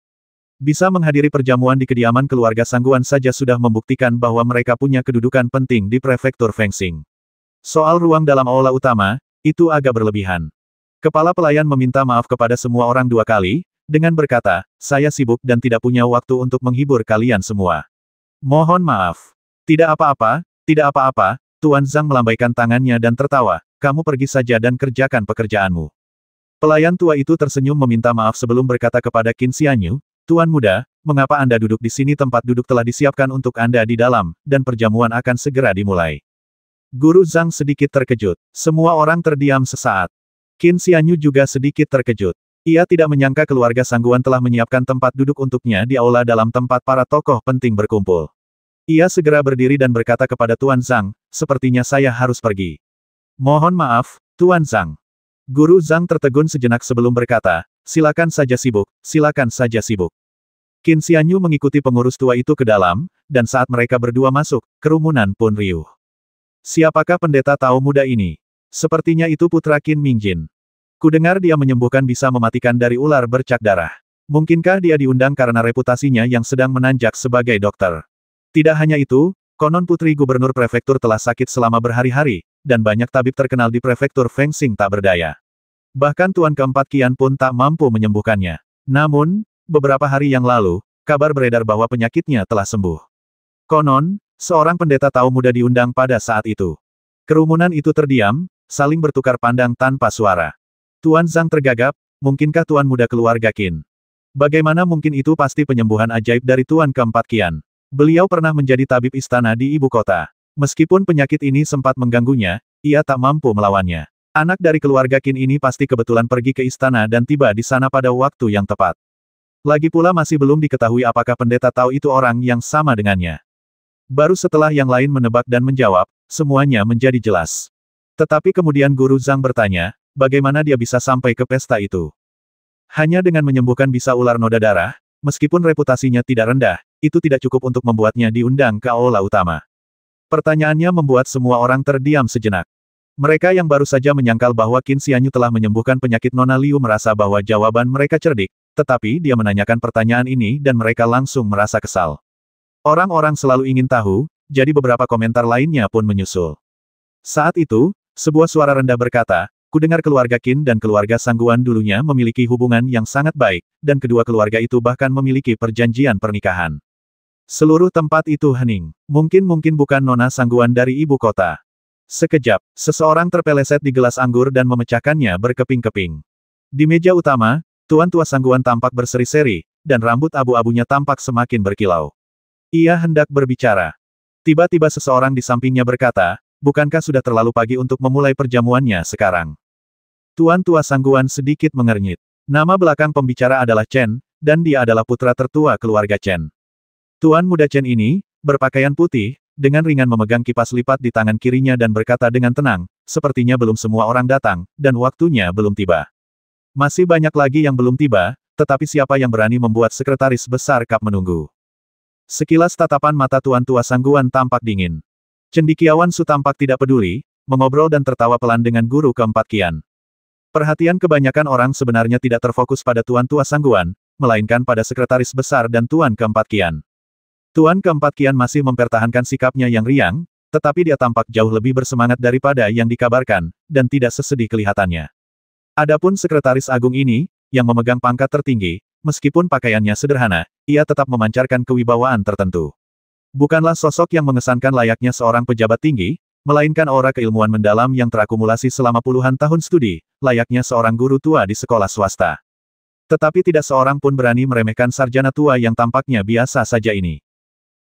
Bisa menghadiri perjamuan di kediaman keluarga Sangguan saja sudah membuktikan bahwa mereka punya kedudukan penting di prefektur Fengsing. Soal ruang dalam aula utama, itu agak berlebihan. Kepala pelayan meminta maaf kepada semua orang 2 kali, dengan berkata, "Saya sibuk dan tidak punya waktu untuk menghibur kalian semua. Mohon maaf." "Tidak apa-apa, tidak apa-apa." Tuan Zhang melambaikan tangannya dan tertawa, "Kamu pergi saja dan kerjakan pekerjaanmu." Pelayan tua itu tersenyum meminta maaf sebelum berkata kepada Qin Xianyu, "Tuan muda, mengapa Anda duduk di sini? Tempat duduk telah disiapkan untuk Anda di dalam, dan perjamuan akan segera dimulai." Guru Zhang sedikit terkejut. Semua orang terdiam sesaat. Qin Xianyu juga sedikit terkejut. Ia tidak menyangka keluarga Sangguan telah menyiapkan tempat duduk untuknya di aula dalam tempat para tokoh penting berkumpul. Ia segera berdiri dan berkata kepada Tuan Zhang, "Sepertinya saya harus pergi." "Mohon maaf, Tuan Zhang." Guru Zhang tertegun sejenak sebelum berkata, silakan saja sibuk, silakan saja sibuk. Qin Xianyu mengikuti pengurus tua itu ke dalam, dan saat mereka berdua masuk, kerumunan pun riuh. Siapakah pendeta tahu muda ini? Sepertinya itu putra Qin Mingjin. Kudengar dia menyembuhkan bisa mematikan dari ular bercak darah. Mungkinkah dia diundang karena reputasinya yang sedang menanjak sebagai dokter? Tidak hanya itu, konon putri gubernur prefektur telah sakit selama berhari-hari, dan banyak tabib terkenal di prefektur Fengsing tak berdaya. Bahkan Tuan keempat Qian pun tak mampu menyembuhkannya. Namun, beberapa hari yang lalu, kabar beredar bahwa penyakitnya telah sembuh. Konon, seorang pendeta tahu muda diundang pada saat itu. Kerumunan itu terdiam, saling bertukar pandang tanpa suara. Tuan Zhang tergagap, mungkinkah Tuan muda keluarga Qin? Bagaimana mungkin itu pasti penyembuhan ajaib dari Tuan keempat Qian. Beliau pernah menjadi tabib istana di ibu kota. Meskipun penyakit ini sempat mengganggunya, ia tak mampu melawannya. Anak dari keluarga Qin ini pasti kebetulan pergi ke istana dan tiba di sana pada waktu yang tepat. Lagi pula masih belum diketahui apakah pendeta tahu itu orang yang sama dengannya. Baru setelah yang lain menebak dan menjawab, semuanya menjadi jelas. Tetapi kemudian Guru Zhang bertanya, bagaimana dia bisa sampai ke pesta itu? Hanya dengan menyembuhkan bisa ular noda darah, meskipun reputasinya tidak rendah, itu tidak cukup untuk membuatnya diundang ke aula utama. Pertanyaannya membuat semua orang terdiam sejenak. Mereka yang baru saja menyangkal bahwa Qin Xianyu telah menyembuhkan penyakit Nona Liu merasa bahwa jawaban mereka cerdik, tetapi dia menanyakan pertanyaan ini dan mereka langsung merasa kesal. Orang-orang selalu ingin tahu, jadi beberapa komentar lainnya pun menyusul. Saat itu, sebuah suara rendah berkata, kudengar keluarga Qin dan keluarga Sangguan dulunya memiliki hubungan yang sangat baik, dan kedua keluarga itu bahkan memiliki perjanjian pernikahan. Seluruh tempat itu hening. Mungkin bukan Nona Sangguan dari ibu kota. Sekejap, seseorang terpeleset di gelas anggur dan memecahkannya berkeping-keping. Di meja utama, Tuan tua Sangguan tampak berseri-seri, dan rambut abu-abunya tampak semakin berkilau. Ia hendak berbicara. Tiba-tiba seseorang di sampingnya berkata, bukankah sudah terlalu pagi untuk memulai perjamuannya sekarang? Tuan tua Sangguan sedikit mengernyit. Nama belakang pembicara adalah Chen, dan dia adalah putra tertua keluarga Chen. Tuan muda Chen ini, berpakaian putih, dengan ringan memegang kipas lipat di tangan kirinya dan berkata dengan tenang, sepertinya belum semua orang datang, dan waktunya belum tiba. Masih banyak lagi yang belum tiba, tetapi siapa yang berani membuat sekretaris besar Kap menunggu? Sekilas tatapan mata Tuan tua Sangguan tampak dingin. Cendekiawan Su tampak tidak peduli, mengobrol dan tertawa pelan dengan guru keempat Qian. Perhatian kebanyakan orang sebenarnya tidak terfokus pada Tuan tua Sangguan, melainkan pada sekretaris besar dan Tuan keempat Qian. Tuan keempat Qian masih mempertahankan sikapnya yang riang, tetapi dia tampak jauh lebih bersemangat daripada yang dikabarkan, dan tidak sesedih kelihatannya. Adapun sekretaris agung ini, yang memegang pangkat tertinggi, meskipun pakaiannya sederhana, ia tetap memancarkan kewibawaan tertentu. Bukanlah sosok yang mengesankan layaknya seorang pejabat tinggi, melainkan aura keilmuan mendalam yang terakumulasi selama puluhan tahun studi, layaknya seorang guru tua di sekolah swasta. Tetapi tidak seorang pun berani meremehkan sarjana tua yang tampaknya biasa saja ini.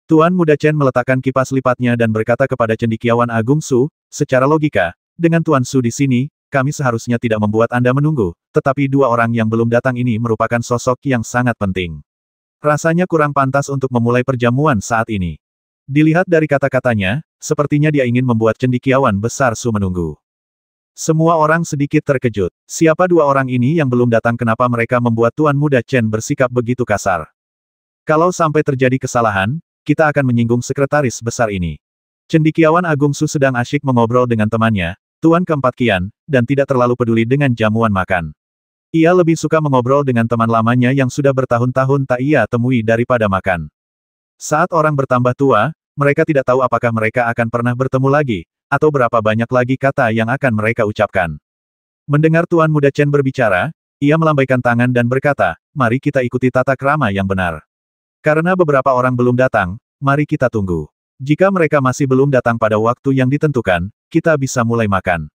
Tuan muda Chen meletakkan kipas lipatnya dan berkata kepada cendekiawan Agung Su, secara logika, dengan Tuan Su di sini, kami seharusnya tidak membuat Anda menunggu, tetapi dua orang yang belum datang ini merupakan sosok yang sangat penting. Rasanya kurang pantas untuk memulai perjamuan saat ini. Dilihat dari kata-katanya, sepertinya dia ingin membuat cendekiawan besar Su menunggu. Semua orang sedikit terkejut. Siapa dua orang ini yang belum datang, kenapa mereka membuat Tuan muda Chen bersikap begitu kasar? Kalau sampai terjadi kesalahan, kita akan menyinggung sekretaris besar ini. Cendekiawan Agung Su sedang asyik mengobrol dengan temannya, Tuan keempat Qian, dan tidak terlalu peduli dengan jamuan makan. Ia lebih suka mengobrol dengan teman lamanya yang sudah bertahun-tahun tak ia temui daripada makan. Saat orang bertambah tua, mereka tidak tahu apakah mereka akan pernah bertemu lagi, atau berapa banyak lagi kata yang akan mereka ucapkan. Mendengar Tuan muda Chen berbicara, ia melambaikan tangan dan berkata, mari kita ikuti tata krama yang benar. Karena beberapa orang belum datang, mari kita tunggu. Jika mereka masih belum datang pada waktu yang ditentukan, kita bisa mulai makan.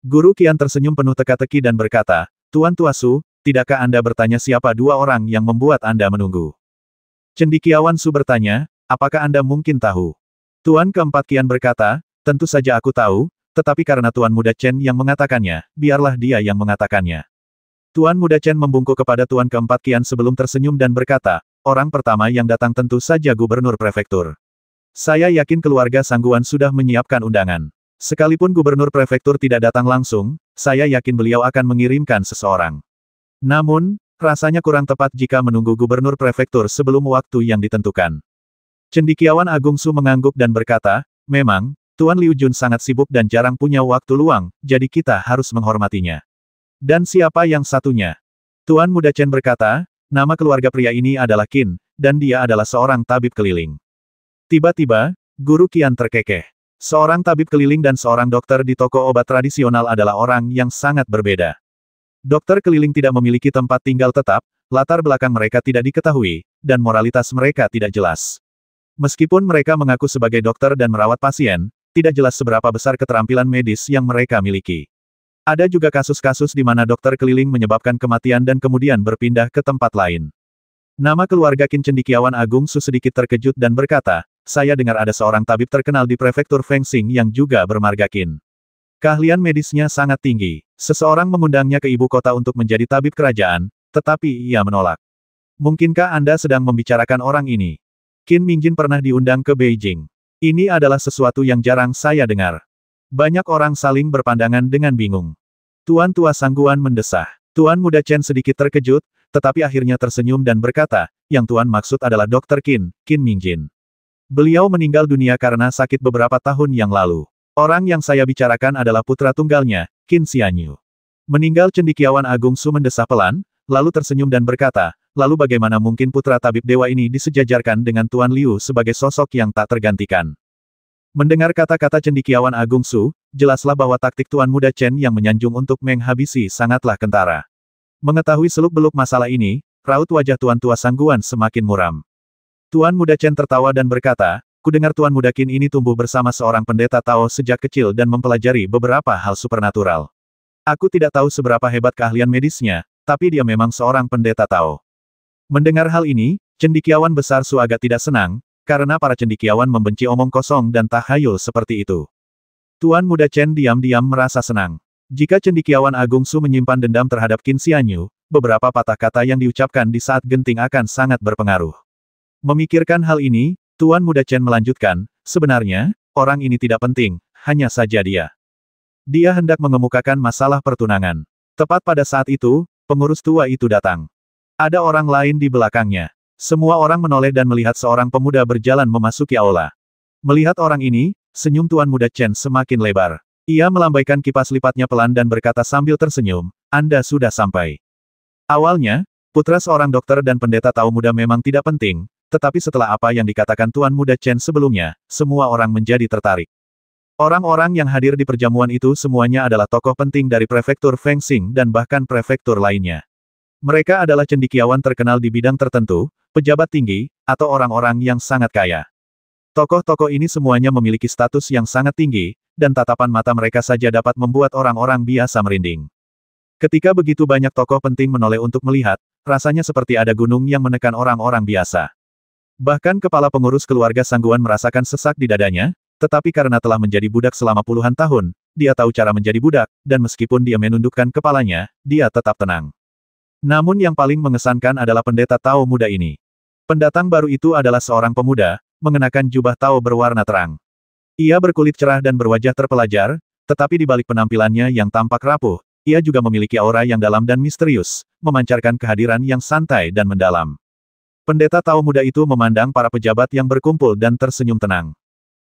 Guru Qian tersenyum penuh teka-teki dan berkata, Tuan Tua Su, tidakkah Anda bertanya siapa dua orang yang membuat Anda menunggu? Cendekiawan Su bertanya, apakah Anda mungkin tahu? Tuan keempat Qian berkata, tentu saja aku tahu, tetapi karena Tuan muda Chen yang mengatakannya, biarlah dia yang mengatakannya. Tuan muda Chen membungkuk kepada Tuan keempat Qian sebelum tersenyum dan berkata, orang pertama yang datang tentu saja gubernur prefektur. Saya yakin keluarga Sangguan sudah menyiapkan undangan. Sekalipun gubernur prefektur tidak datang langsung, saya yakin beliau akan mengirimkan seseorang. Namun, rasanya kurang tepat jika menunggu gubernur prefektur sebelum waktu yang ditentukan. Cendekiawan Agung Su mengangguk dan berkata, memang, Tuan Liu Jun sangat sibuk dan jarang punya waktu luang, jadi kita harus menghormatinya. Dan siapa yang satunya? Tuan Muda Chen berkata, nama keluarga pria ini adalah Qin, dan dia adalah seorang tabib keliling. Tiba-tiba, Guru Qian terkekeh. Seorang tabib keliling dan seorang dokter di toko obat tradisional adalah orang yang sangat berbeda. Dokter keliling tidak memiliki tempat tinggal tetap, latar belakang mereka tidak diketahui, dan moralitas mereka tidak jelas. Meskipun mereka mengaku sebagai dokter dan merawat pasien, tidak jelas seberapa besar keterampilan medis yang mereka miliki. Ada juga kasus-kasus di mana dokter keliling menyebabkan kematian dan kemudian berpindah ke tempat lain. Nama keluarga Qin Cendekiawan Agung Su sedikit terkejut dan berkata, saya dengar ada seorang tabib terkenal di prefektur Fengsing yang juga bermarga Qin. Keahlian medisnya sangat tinggi. Seseorang mengundangnya ke ibu kota untuk menjadi tabib kerajaan, tetapi ia menolak. Mungkinkah Anda sedang membicarakan orang ini? Qin Mingjin pernah diundang ke Beijing. Ini adalah sesuatu yang jarang saya dengar. Banyak orang saling berpandangan dengan bingung. Tuan Tua Sangguan mendesah. Tuan Muda Chen sedikit terkejut, tetapi akhirnya tersenyum dan berkata, yang Tuan maksud adalah Dr. Qin Mingjin. Beliau meninggal dunia karena sakit beberapa tahun yang lalu. Orang yang saya bicarakan adalah putra tunggalnya, Qin Xianyu. Meninggal Cendekiawan Agung Su mendesah pelan, lalu tersenyum dan berkata, lalu bagaimana mungkin putra tabib dewa ini disejajarkan dengan Tuan Liu sebagai sosok yang tak tergantikan? Mendengar kata-kata Cendekiawan Agung Su, jelaslah bahwa taktik Tuan Muda Chen yang menyanjung untuk menghabisi sangatlah kentara. Mengetahui seluk-beluk masalah ini, raut wajah Tuan Tua Sangguan semakin muram. Tuan Muda Chen tertawa dan berkata, kudengar Tuan Muda Qin ini tumbuh bersama seorang pendeta Tao sejak kecil dan mempelajari beberapa hal supernatural. Aku tidak tahu seberapa hebat keahlian medisnya, tapi dia memang seorang pendeta Tao. Mendengar hal ini, cendekiawan besar Su agak tidak senang, karena para cendekiawan membenci omong kosong dan tahayul seperti itu. Tuan Muda Chen diam-diam merasa senang. Jika cendekiawan Agung Su menyimpan dendam terhadap Qin Xianyu, beberapa patah kata yang diucapkan di saat genting akan sangat berpengaruh. Memikirkan hal ini, Tuan Muda Chen melanjutkan, sebenarnya, orang ini tidak penting, hanya saja dia. Dia hendak mengemukakan masalah pertunangan. Tepat pada saat itu, pengurus tua itu datang. Ada orang lain di belakangnya. Semua orang menoleh dan melihat seorang pemuda berjalan memasuki aula. Melihat orang ini, senyum Tuan Muda Chen semakin lebar. Ia melambaikan kipas lipatnya pelan dan berkata sambil tersenyum, Anda sudah sampai. Awalnya, putra seorang dokter dan pendeta Tao muda memang tidak penting, tetapi setelah apa yang dikatakan Tuan Muda Chen sebelumnya, semua orang menjadi tertarik. Orang-orang yang hadir di perjamuan itu semuanya adalah tokoh penting dari prefektur Fengsing dan bahkan prefektur lainnya. Mereka adalah cendekiawan terkenal di bidang tertentu, pejabat tinggi, atau orang-orang yang sangat kaya. Tokoh-tokoh ini semuanya memiliki status yang sangat tinggi, dan tatapan mata mereka saja dapat membuat orang-orang biasa merinding. Ketika begitu banyak tokoh penting menoleh untuk melihat, rasanya seperti ada gunung yang menekan orang-orang biasa. Bahkan kepala pengurus keluarga Sangguan merasakan sesak di dadanya, tetapi karena telah menjadi budak selama puluhan tahun, dia tahu cara menjadi budak, dan meskipun dia menundukkan kepalanya, dia tetap tenang. Namun yang paling mengesankan adalah pendeta Tao muda ini. Pendatang baru itu adalah seorang pemuda, mengenakan jubah Tao berwarna terang. Ia berkulit cerah dan berwajah terpelajar, tetapi di balik penampilannya yang tampak rapuh, ia juga memiliki aura yang dalam dan misterius, memancarkan kehadiran yang santai dan mendalam. Pendeta Tao muda itu memandang para pejabat yang berkumpul dan tersenyum tenang.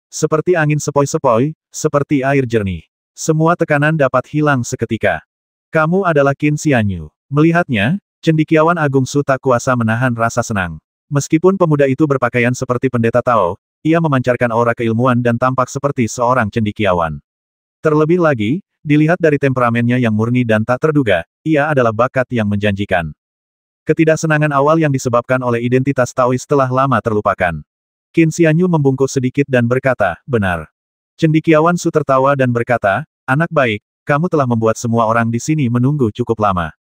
Seperti angin sepoi-sepoi, seperti air jernih. Semua tekanan dapat hilang seketika. Kamu adalah Qin Xianyu. Melihatnya, cendekiawan Agung Su tak kuasa menahan rasa senang. Meskipun pemuda itu berpakaian seperti pendeta Tao, ia memancarkan aura keilmuan dan tampak seperti seorang cendekiawan. Terlebih lagi, dilihat dari temperamennya yang murni dan tak terduga, ia adalah bakat yang menjanjikan. Ketidaksenangan awal yang disebabkan oleh identitas Taois telah lama terlupakan. Qin Xianyu membungkuk sedikit dan berkata, benar. Cendekiawan Su tertawa dan berkata, anak baik, kamu telah membuat semua orang di sini menunggu cukup lama.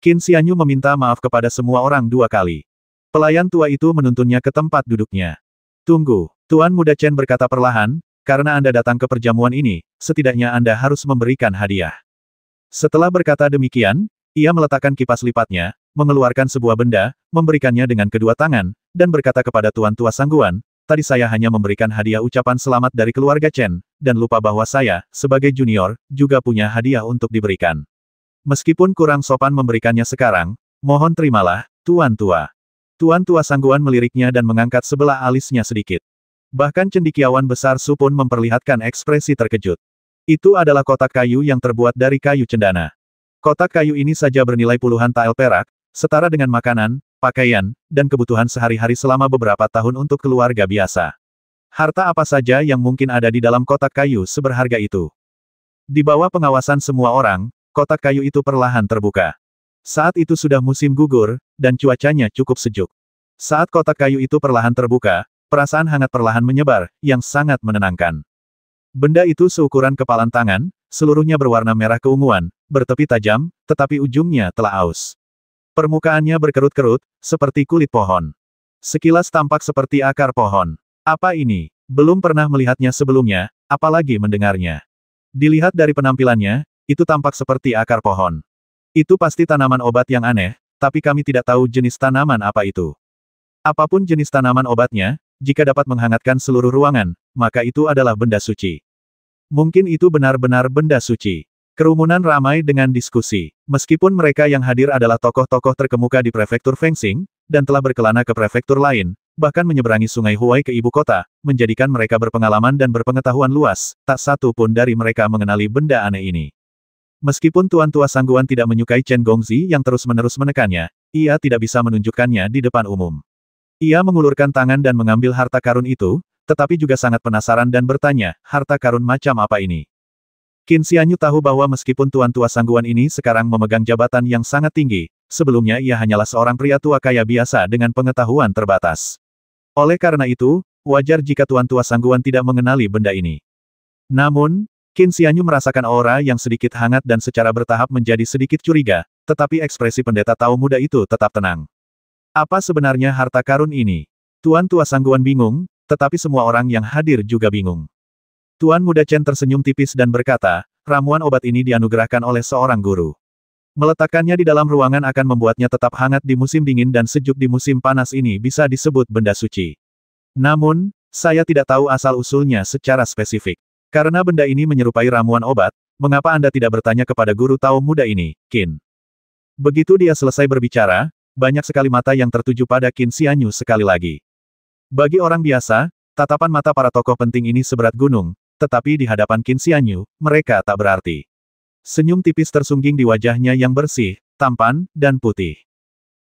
Qin Xianyu meminta maaf kepada semua orang 2 kali. Pelayan tua itu menuntunnya ke tempat duduknya. Tunggu, Tuan Muda Chen berkata perlahan, karena Anda datang ke perjamuan ini, setidaknya Anda harus memberikan hadiah. Setelah berkata demikian, ia meletakkan kipas lipatnya, mengeluarkan sebuah benda, memberikannya dengan kedua tangan, dan berkata kepada Tuan Tua Sangguan, tadi saya hanya memberikan hadiah ucapan selamat dari keluarga Chen, dan lupa bahwa saya, sebagai junior, juga punya hadiah untuk diberikan. Meskipun kurang sopan memberikannya sekarang, mohon terimalah, Tuan Tua. Tuan Tua Sangguan meliriknya dan mengangkat sebelah alisnya sedikit. Bahkan cendekiawan besar Su pun memperlihatkan ekspresi terkejut. Itu adalah kotak kayu yang terbuat dari kayu cendana. Kotak kayu ini saja bernilai puluhan tael perak, setara dengan makanan, pakaian, dan kebutuhan sehari-hari selama beberapa tahun untuk keluarga biasa. Harta apa saja yang mungkin ada di dalam kotak kayu seberharga itu. Di bawah pengawasan semua orang, kotak kayu itu perlahan terbuka. Saat itu sudah musim gugur, dan cuacanya cukup sejuk. Saat kotak kayu itu perlahan terbuka, perasaan hangat perlahan menyebar, yang sangat menenangkan. Benda itu seukuran kepalan tangan, seluruhnya berwarna merah keunguan, bertepi tajam, tetapi ujungnya telah aus. Permukaannya berkerut-kerut, seperti kulit pohon. Sekilas tampak seperti akar pohon. Apa ini? Belum pernah melihatnya sebelumnya, apalagi mendengarnya. Dilihat dari penampilannya, itu tampak seperti akar pohon. Itu pasti tanaman obat yang aneh, tapi kami tidak tahu jenis tanaman apa itu. Apapun jenis tanaman obatnya, jika dapat menghangatkan seluruh ruangan, maka itu adalah benda suci. Mungkin itu benar-benar benda suci. Kerumunan ramai dengan diskusi. Meskipun mereka yang hadir adalah tokoh-tokoh terkemuka di prefektur Fengsing, dan telah berkelana ke prefektur lain, bahkan menyeberangi sungai Huai ke ibu kota, menjadikan mereka berpengalaman dan berpengetahuan luas, tak satu pun dari mereka mengenali benda aneh ini. Meskipun Tuan Tua Sangguan tidak menyukai Chen Gongzi yang terus-menerus menekannya, ia tidak bisa menunjukkannya di depan umum. Ia mengulurkan tangan dan mengambil harta karun itu, tetapi juga sangat penasaran dan bertanya, harta karun macam apa ini? Qin Xianyu tahu bahwa meskipun Tuan Tua Sangguan ini sekarang memegang jabatan yang sangat tinggi, sebelumnya ia hanyalah seorang pria tua kaya biasa dengan pengetahuan terbatas. Oleh karena itu, wajar jika Tuan Tua Sangguan tidak mengenali benda ini. Namun, Qin Xianyu merasakan aura yang sedikit hangat dan secara bertahap menjadi sedikit curiga, tetapi ekspresi pendeta Tao muda itu tetap tenang. Apa sebenarnya harta karun ini? Tuan Tua Sangguan bingung, tetapi semua orang yang hadir juga bingung. Tuan Muda Chen tersenyum tipis dan berkata, ramuan obat ini dianugerahkan oleh seorang guru. Meletakkannya di dalam ruangan akan membuatnya tetap hangat di musim dingin dan sejuk di musim panas ini bisa disebut benda suci. Namun, saya tidak tahu asal-usulnya secara spesifik. Karena benda ini menyerupai ramuan obat, mengapa Anda tidak bertanya kepada guru Tao muda ini, Qin? Begitu dia selesai berbicara, banyak sekali mata yang tertuju pada Qin Xianyu sekali lagi. Bagi orang biasa, tatapan mata para tokoh penting ini seberat gunung, tetapi di hadapan Qin Xianyu, mereka tak berarti. Senyum tipis tersungging di wajahnya yang bersih, tampan, dan putih.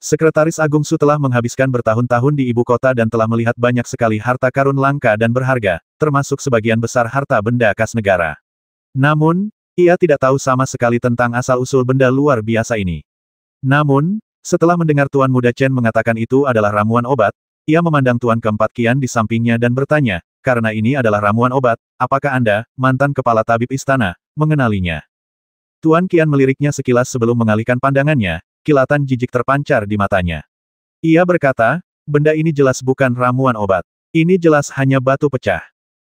Sekretaris Agung Su telah menghabiskan bertahun-tahun di ibu kota dan telah melihat banyak sekali harta karun langka dan berharga, termasuk sebagian besar harta benda kas negara. Namun, ia tidak tahu sama sekali tentang asal-usul benda luar biasa ini. Namun, setelah mendengar Tuan Muda Chen mengatakan itu adalah ramuan obat, ia memandang Tuan keempat Qian di sampingnya dan bertanya, karena ini adalah ramuan obat, apakah Anda, mantan kepala tabib istana, mengenalinya? Tuan Qian meliriknya sekilas sebelum mengalihkan pandangannya, kilatan jijik terpancar di matanya. Ia berkata, benda ini jelas bukan ramuan obat. Ini jelas hanya batu pecah.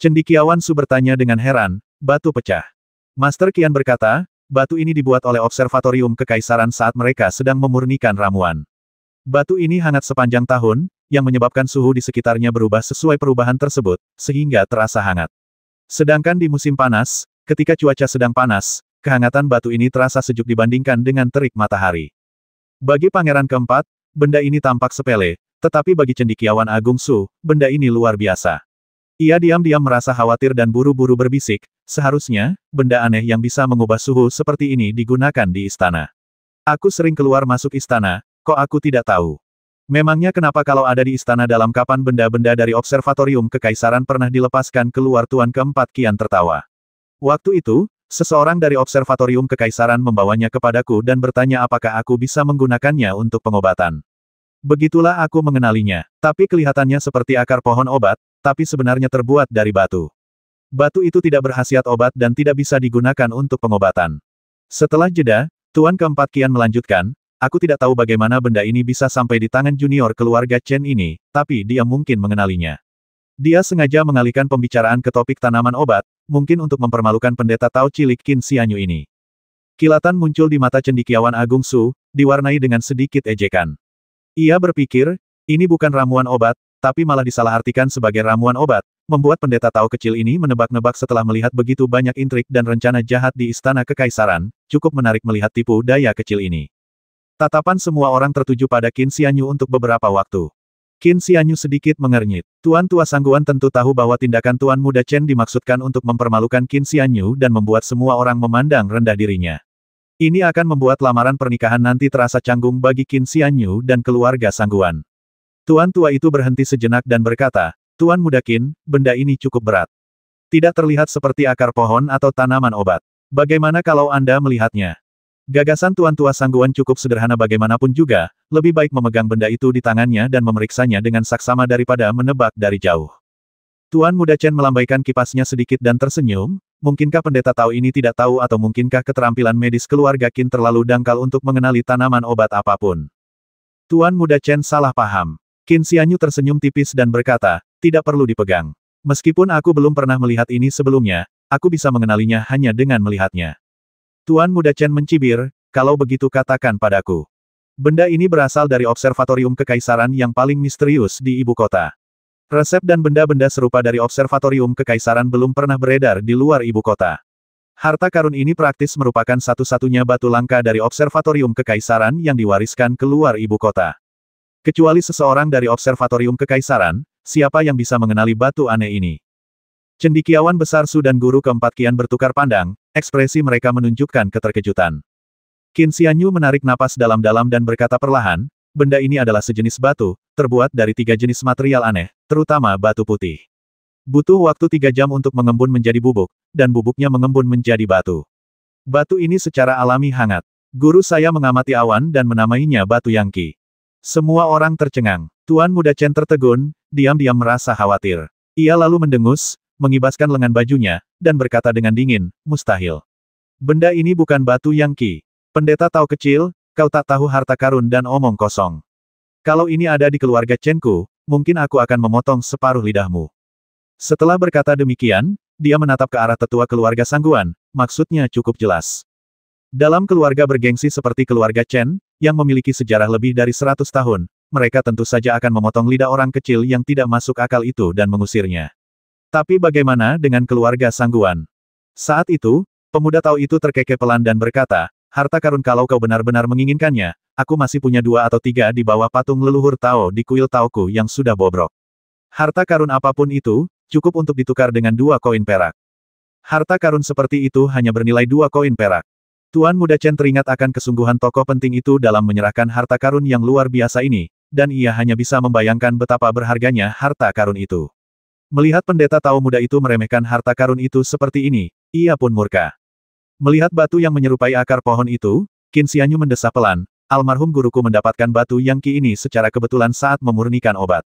Cendekiawan Su bertanya dengan heran, batu pecah. Master Qian berkata, batu ini dibuat oleh observatorium kekaisaran saat mereka sedang memurnikan ramuan. Batu ini hangat sepanjang tahun, yang menyebabkan suhu di sekitarnya berubah sesuai perubahan tersebut, sehingga terasa hangat. Sedangkan di musim panas, ketika cuaca sedang panas, kehangatan batu ini terasa sejuk dibandingkan dengan terik matahari. Bagi pangeran keempat, benda ini tampak sepele, tetapi bagi cendekiawan Agung Su, benda ini luar biasa. Ia diam-diam merasa khawatir dan buru-buru berbisik, seharusnya, benda aneh yang bisa mengubah suhu seperti ini digunakan di istana. Aku sering keluar masuk istana, kok aku tidak tahu? Memangnya kenapa kalau ada di istana dalam kapan benda-benda dari observatorium kekaisaran pernah dilepaskan keluar? Tuan keempat Qian tertawa. Waktu itu, seseorang dari observatorium kekaisaran membawanya kepadaku dan bertanya apakah aku bisa menggunakannya untuk pengobatan. Begitulah aku mengenalinya, tapi kelihatannya seperti akar pohon obat, tapi sebenarnya terbuat dari batu. Batu itu tidak berkhasiat obat dan tidak bisa digunakan untuk pengobatan. Setelah jeda, Tuan keempat Qian melanjutkan, aku tidak tahu bagaimana benda ini bisa sampai di tangan junior keluarga Chen ini, tapi dia mungkin mengenalinya. Dia sengaja mengalihkan pembicaraan ke topik tanaman obat, mungkin untuk mempermalukan pendeta Tao cilik Qin Xianyu ini. Kilatan muncul di mata cendekiawan Agung Su, diwarnai dengan sedikit ejekan. Ia berpikir, ini bukan ramuan obat, tapi malah disalahartikan sebagai ramuan obat, membuat pendeta Tao kecil ini menebak-nebak setelah melihat begitu banyak intrik dan rencana jahat di Istana Kekaisaran, cukup menarik melihat tipu daya kecil ini. Tatapan semua orang tertuju pada Qin Xianyu untuk beberapa waktu. Qin Xianyu sedikit mengernyit. Tuan Tua Sangguan tentu tahu bahwa tindakan Tuan Muda Chen dimaksudkan untuk mempermalukan Qin Xianyu dan membuat semua orang memandang rendah dirinya. Ini akan membuat lamaran pernikahan nanti terasa canggung bagi Qin Xianyu dan keluarga Sangguan. Tuan tua itu berhenti sejenak dan berkata, Tuan Muda Qin, benda ini cukup berat. Tidak terlihat seperti akar pohon atau tanaman obat. Bagaimana kalau Anda melihatnya? Gagasan Tuan Tua Sangguan cukup sederhana bagaimanapun juga, lebih baik memegang benda itu di tangannya dan memeriksanya dengan saksama daripada menebak dari jauh. Tuan Muda Chen melambaikan kipasnya sedikit dan tersenyum, mungkinkah pendeta Tao ini tidak tahu atau mungkinkah keterampilan medis keluarga Qin terlalu dangkal untuk mengenali tanaman obat apapun? Tuan Muda Chen salah paham. Qin Xianyu tersenyum tipis dan berkata, tidak perlu dipegang. Meskipun aku belum pernah melihat ini sebelumnya, aku bisa mengenalinya hanya dengan melihatnya. Tuan Muda Chen mencibir, kalau begitu katakan padaku. Benda ini berasal dari observatorium kekaisaran yang paling misterius di ibu kota. Resep dan benda-benda serupa dari observatorium kekaisaran belum pernah beredar di luar ibu kota. Harta karun ini praktis merupakan satu-satunya batu langka dari observatorium kekaisaran yang diwariskan keluar ibu kota. Kecuali seseorang dari observatorium kekaisaran, siapa yang bisa mengenali batu aneh ini? Cendekiawan besar Su dan guru keempat kian bertukar pandang, ekspresi mereka menunjukkan keterkejutan. Qin Xianyu menarik napas dalam-dalam dan berkata perlahan, benda ini adalah sejenis batu, terbuat dari 3 jenis material aneh, terutama batu putih. Butuh waktu 3 jam untuk mengembun menjadi bubuk, dan bubuknya mengembun menjadi batu. Batu ini secara alami hangat. Guru saya mengamati awan dan menamainya batu Yangqi. Semua orang tercengang. Tuan Muda Chen tertegun, diam-diam merasa khawatir. Ia lalu mendengus, mengibaskan lengan bajunya, dan berkata dengan dingin, mustahil. Benda ini bukan batu Yangqi. Pendeta Tao kecil, kau tak tahu harta karun dan omong kosong. Kalau ini ada di keluarga Chen-ku, mungkin aku akan memotong separuh lidahmu. Setelah berkata demikian, dia menatap ke arah tetua keluarga Sangguan, maksudnya cukup jelas. Dalam keluarga bergengsi seperti keluarga Chen, yang memiliki sejarah lebih dari 100 tahun, mereka tentu saja akan memotong lidah orang kecil yang tidak masuk akal itu dan mengusirnya. Tapi bagaimana dengan keluarga Sangguan? Saat itu, pemuda Tao itu terkekeh pelan dan berkata, harta karun kalau kau benar-benar menginginkannya, aku masih punya 2 atau 3 di bawah patung leluhur Tao di kuil Taoku yang sudah bobrok. Harta karun apapun itu, cukup untuk ditukar dengan 2 koin perak. Harta karun seperti itu hanya bernilai 2 koin perak. Tuan Muda Chen teringat akan kesungguhan tokoh penting itu dalam menyerahkan harta karun yang luar biasa ini, dan ia hanya bisa membayangkan betapa berharganya harta karun itu. Melihat pendeta Tao muda itu meremehkan harta karun itu seperti ini, ia pun murka. Melihat batu yang menyerupai akar pohon itu, Qin Xianyu mendesah pelan, almarhum guruku mendapatkan batu Yangqi ini secara kebetulan saat memurnikan obat.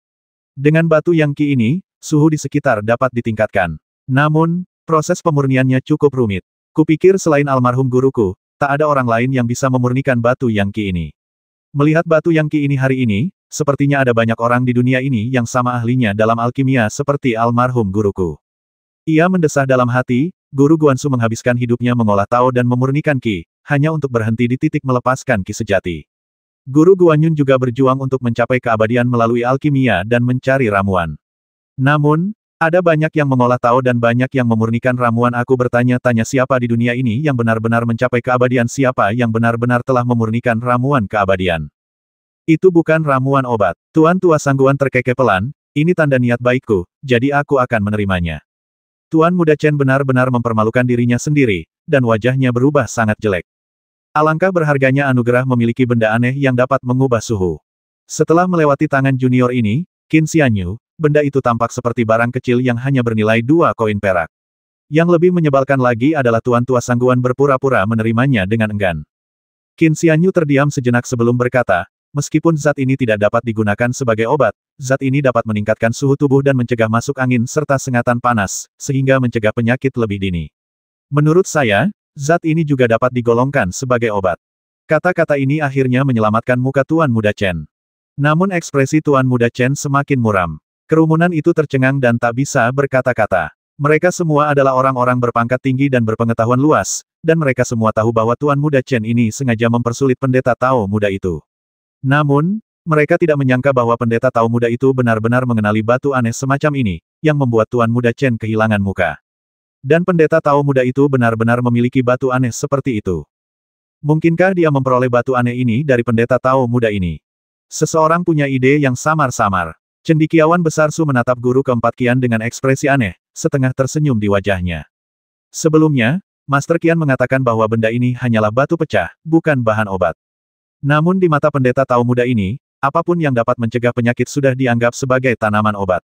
Dengan batu Yangqi ini, suhu di sekitar dapat ditingkatkan. Namun, proses pemurniannya cukup rumit. Kupikir selain almarhum guruku, tak ada orang lain yang bisa memurnikan batu Yangqi ini. Melihat batu Yangqi ini hari ini, sepertinya ada banyak orang di dunia ini yang sama ahlinya dalam alkimia seperti almarhum guruku. Ia mendesah dalam hati, Guru Guansu menghabiskan hidupnya mengolah Tao dan memurnikan Qi, hanya untuk berhenti di titik melepaskan Qi sejati. Guru Guanyun juga berjuang untuk mencapai keabadian melalui alkimia dan mencari ramuan. Namun, ada banyak yang mengolah Tao dan banyak yang memurnikan ramuan. Aku bertanya-tanya siapa di dunia ini yang benar-benar mencapai keabadian, siapa yang benar-benar telah memurnikan ramuan keabadian. Itu bukan ramuan obat. Tuan Tua Sangguan terkekeh pelan, ini tanda niat baikku, jadi aku akan menerimanya. Tuan Muda Chen benar-benar mempermalukan dirinya sendiri, dan wajahnya berubah sangat jelek. Alangkah berharganya anugerah memiliki benda aneh yang dapat mengubah suhu. Setelah melewati tangan junior ini, Qin Xianyu, benda itu tampak seperti barang kecil yang hanya bernilai 2 koin perak. Yang lebih menyebalkan lagi adalah Tuan Tua Sangguan berpura-pura menerimanya dengan enggan. Qin Xianyu terdiam sejenak sebelum berkata, meskipun zat ini tidak dapat digunakan sebagai obat, zat ini dapat meningkatkan suhu tubuh dan mencegah masuk angin serta sengatan panas, sehingga mencegah penyakit lebih dini. Menurut saya, zat ini juga dapat digolongkan sebagai obat. Kata-kata ini akhirnya menyelamatkan muka Tuan Muda Chen. Namun ekspresi Tuan Muda Chen semakin muram. Kerumunan itu tercengang dan tak bisa berkata-kata. Mereka semua adalah orang-orang berpangkat tinggi dan berpengetahuan luas, dan mereka semua tahu bahwa Tuan Muda Chen ini sengaja mempersulit pendeta Tao muda itu. Namun, Mereka tidak menyangka bahwa pendeta tahu muda itu benar-benar mengenali batu aneh semacam ini, yang membuat Tuan Muda Chen kehilangan muka. Dan pendeta tahu muda itu benar-benar memiliki batu aneh seperti itu. Mungkinkah dia memperoleh batu aneh ini dari pendeta tahu muda ini? Seseorang punya ide yang samar-samar. Cendekiawan besar Su menatap guru keempat Qian dengan ekspresi aneh, setengah tersenyum di wajahnya. Sebelumnya, Master Qian mengatakan bahwa benda ini hanyalah batu pecah, bukan bahan obat. Namun di mata pendeta tahu muda ini, apapun yang dapat mencegah penyakit sudah dianggap sebagai tanaman obat.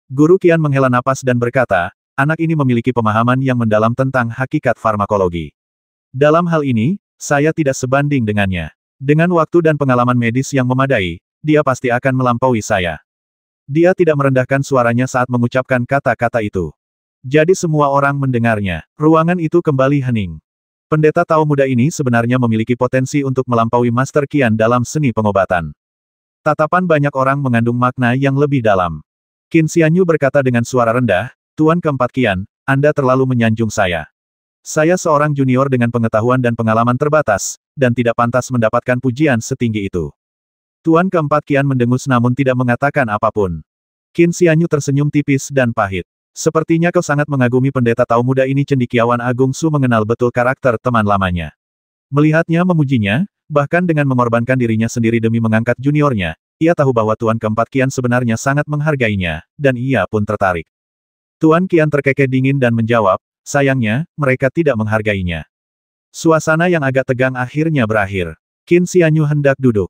Guru Qian menghela napas dan berkata, anak ini memiliki pemahaman yang mendalam tentang hakikat farmakologi. Dalam hal ini, saya tidak sebanding dengannya. Dengan waktu dan pengalaman medis yang memadai, dia pasti akan melampaui saya. Dia tidak merendahkan suaranya saat mengucapkan kata-kata itu. Jadi semua orang mendengarnya. Ruangan itu kembali hening. Pendeta tahu muda ini sebenarnya memiliki potensi untuk melampaui Master Qian dalam seni pengobatan. Tatapan banyak orang mengandung makna yang lebih dalam. Qin Xianyu berkata dengan suara rendah, Tuan keempat Qian, Anda terlalu menyanjung saya. Saya seorang junior dengan pengetahuan dan pengalaman terbatas, dan tidak pantas mendapatkan pujian setinggi itu. Tuan keempat Qian mendengus namun tidak mengatakan apapun. Qin Xianyu tersenyum tipis dan pahit. Sepertinya kau sangat mengagumi pendeta tahu muda ini. Cendekiawan Agung Su mengenal betul karakter teman lamanya. Melihatnya memujinya, bahkan dengan mengorbankan dirinya sendiri demi mengangkat juniornya, ia tahu bahwa Tuan keempat Qian sebenarnya sangat menghargainya, dan ia pun tertarik. Tuan Qian terkekeh dingin dan menjawab, sayangnya, mereka tidak menghargainya. Suasana yang agak tegang akhirnya berakhir. Qin Xianyu hendak duduk.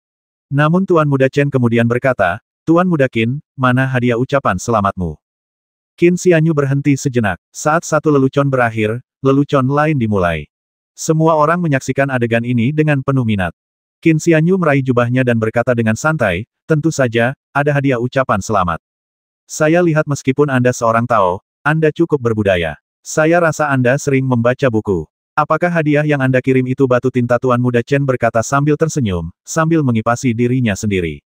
Namun Tuan Muda Chen kemudian berkata, Tuan Muda Qin, mana hadiah ucapan selamatmu? Qin Xianyu berhenti sejenak. Saat satu lelucon berakhir, lelucon lain dimulai. Semua orang menyaksikan adegan ini dengan penuh minat. Qin Xianyu meraih jubahnya dan berkata dengan santai, tentu saja, ada hadiah ucapan selamat. Saya lihat meskipun Anda seorang Tao, Anda cukup berbudaya. Saya rasa Anda sering membaca buku. Apakah hadiah yang Anda kirim itu batu tinta? Tuan Muda Chen berkata sambil tersenyum, sambil mengipasi dirinya sendiri.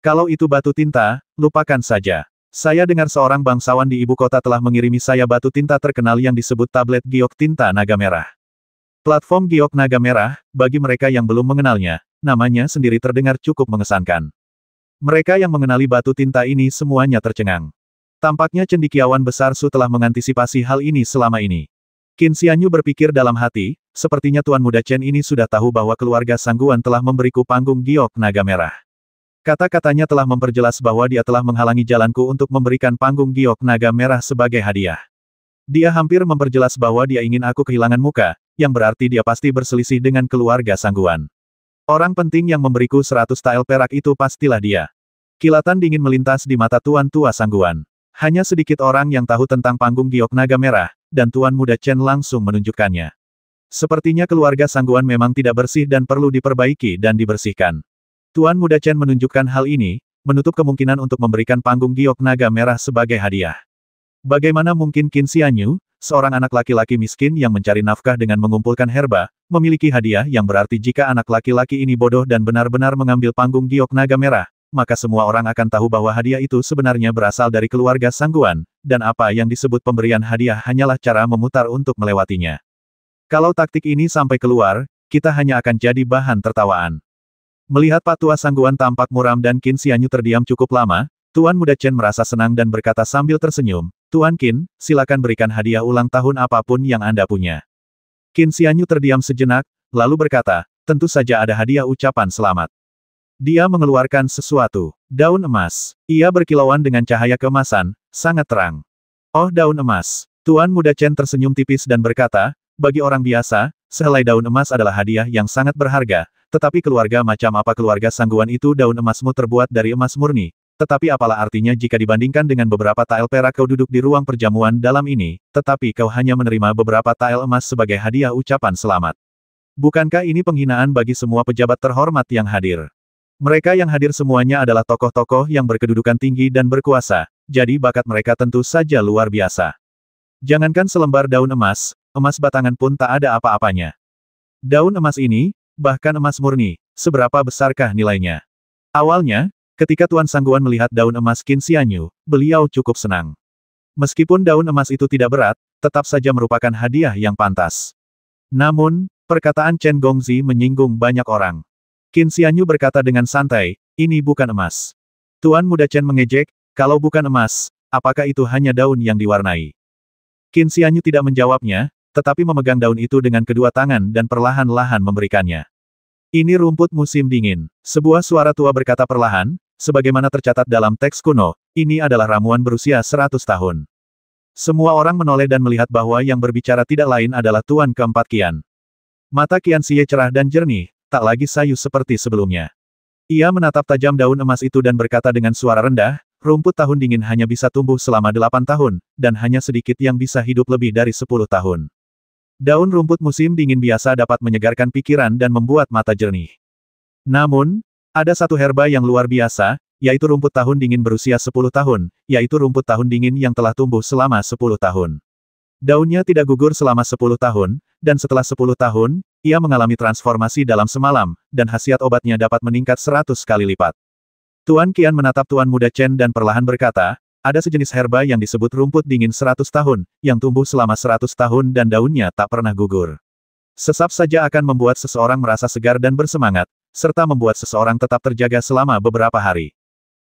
Kalau itu batu tinta, lupakan saja. Saya dengar seorang bangsawan di ibu kota telah mengirimi saya batu tinta terkenal yang disebut tablet giok tinta naga merah. Platform giok naga merah, bagi mereka yang belum mengenalnya, namanya sendiri terdengar cukup mengesankan. Mereka yang mengenali batu tinta ini semuanya tercengang. Tampaknya cendekiawan besar Su telah mengantisipasi hal ini selama ini. Qin Xianyu berpikir dalam hati, sepertinya Tuan Muda Chen ini sudah tahu bahwa keluarga Sangguan telah memberiku panggung giok naga merah. Kata-katanya telah memperjelas bahwa dia telah menghalangi jalanku untuk memberikan panggung giok naga merah sebagai hadiah. Dia hampir memperjelas bahwa dia ingin aku kehilangan muka, yang berarti dia pasti berselisih dengan keluarga Sangguan. Orang penting yang memberiku 100 tael perak itu pastilah dia. Kilatan dingin melintas di mata Tuan Tua Sangguan. Hanya sedikit orang yang tahu tentang panggung giok naga merah, dan Tuan Muda Chen langsung menunjukkannya. Sepertinya keluarga Sangguan memang tidak bersih dan perlu diperbaiki dan dibersihkan. Tuan Muda Chen menunjukkan hal ini, menutup kemungkinan untuk memberikan panggung giok naga merah sebagai hadiah. Bagaimana mungkin Qin Xianyu, seorang anak laki-laki miskin yang mencari nafkah dengan mengumpulkan herba, memiliki hadiah yang berarti jika anak laki-laki ini bodoh dan benar-benar mengambil panggung giok naga merah, maka semua orang akan tahu bahwa hadiah itu sebenarnya berasal dari keluarga Sangguan, dan apa yang disebut pemberian hadiah hanyalah cara memutar untuk melewatinya. Kalau taktik ini sampai keluar, kita hanya akan jadi bahan tertawaan. Melihat Pak Tua Sangguan tampak muram dan Qin Xianyu terdiam cukup lama, Tuan Muda Chen merasa senang dan berkata sambil tersenyum, Tuan Qin, silakan berikan hadiah ulang tahun apapun yang Anda punya. Qin Xianyu terdiam sejenak, lalu berkata, tentu saja ada hadiah ucapan selamat. Dia mengeluarkan sesuatu. Daun emas. Ia berkilauan dengan cahaya keemasan, sangat terang. Oh daun emas. Tuan Muda Chen tersenyum tipis dan berkata, bagi orang biasa, sehelai daun emas adalah hadiah yang sangat berharga, tetapi keluarga macam apa keluarga Sangguan itu? Daun emasmu terbuat dari emas murni. Tetapi apalah artinya jika dibandingkan dengan beberapa tael perak? Kau duduk di ruang perjamuan dalam ini, tetapi kau hanya menerima beberapa tael emas sebagai hadiah ucapan selamat. Bukankah ini penghinaan bagi semua pejabat terhormat yang hadir? Mereka yang hadir semuanya adalah tokoh-tokoh yang berkedudukan tinggi dan berkuasa, jadi bakat mereka tentu saja luar biasa. Jangankan selembar daun emas batangan pun tak ada apa-apanya. Daun emas ini, bahkan emas murni, seberapa besarkah nilainya? Awalnya, ketika Tuan Sangguan melihat daun emas Qin Xianyu, beliau cukup senang. Meskipun daun emas itu tidak berat, tetap saja merupakan hadiah yang pantas. Namun, perkataan Chen Gongzi menyinggung banyak orang. Qin Xianyu berkata dengan santai, Ini bukan emas. Tuan Muda Chen mengejek, kalau bukan emas, apakah itu hanya daun yang diwarnai? Qin Xianyu tidak menjawabnya, tetapi memegang daun itu dengan kedua tangan dan perlahan-lahan memberikannya. Ini rumput musim dingin. Sebuah suara tua berkata perlahan, sebagaimana tercatat dalam teks kuno, ini adalah ramuan berusia 100 tahun. Semua orang menoleh dan melihat bahwa yang berbicara tidak lain adalah Tuan keempat Qian. Mata Qian Xie cerah dan jernih, tak lagi sayu seperti sebelumnya. Ia menatap tajam daun emas itu dan berkata dengan suara rendah, rumput tahun dingin hanya bisa tumbuh selama 8 tahun, dan hanya sedikit yang bisa hidup lebih dari 10 tahun. Daun rumput musim dingin biasa dapat menyegarkan pikiran dan membuat mata jernih. Namun, ada satu herba yang luar biasa, yaitu rumput tahun dingin berusia 10 tahun, yaitu rumput tahun dingin yang telah tumbuh selama 10 tahun. Daunnya tidak gugur selama 10 tahun, dan setelah 10 tahun, ia mengalami transformasi dalam semalam, dan khasiat obatnya dapat meningkat 100 kali lipat. Tuan Qian menatap Tuan Muda Chen dan perlahan berkata, ada sejenis herba yang disebut rumput dingin 100 tahun, yang tumbuh selama 100 tahun dan daunnya tak pernah gugur. Sesap saja akan membuat seseorang merasa segar dan bersemangat, serta membuat seseorang tetap terjaga selama beberapa hari.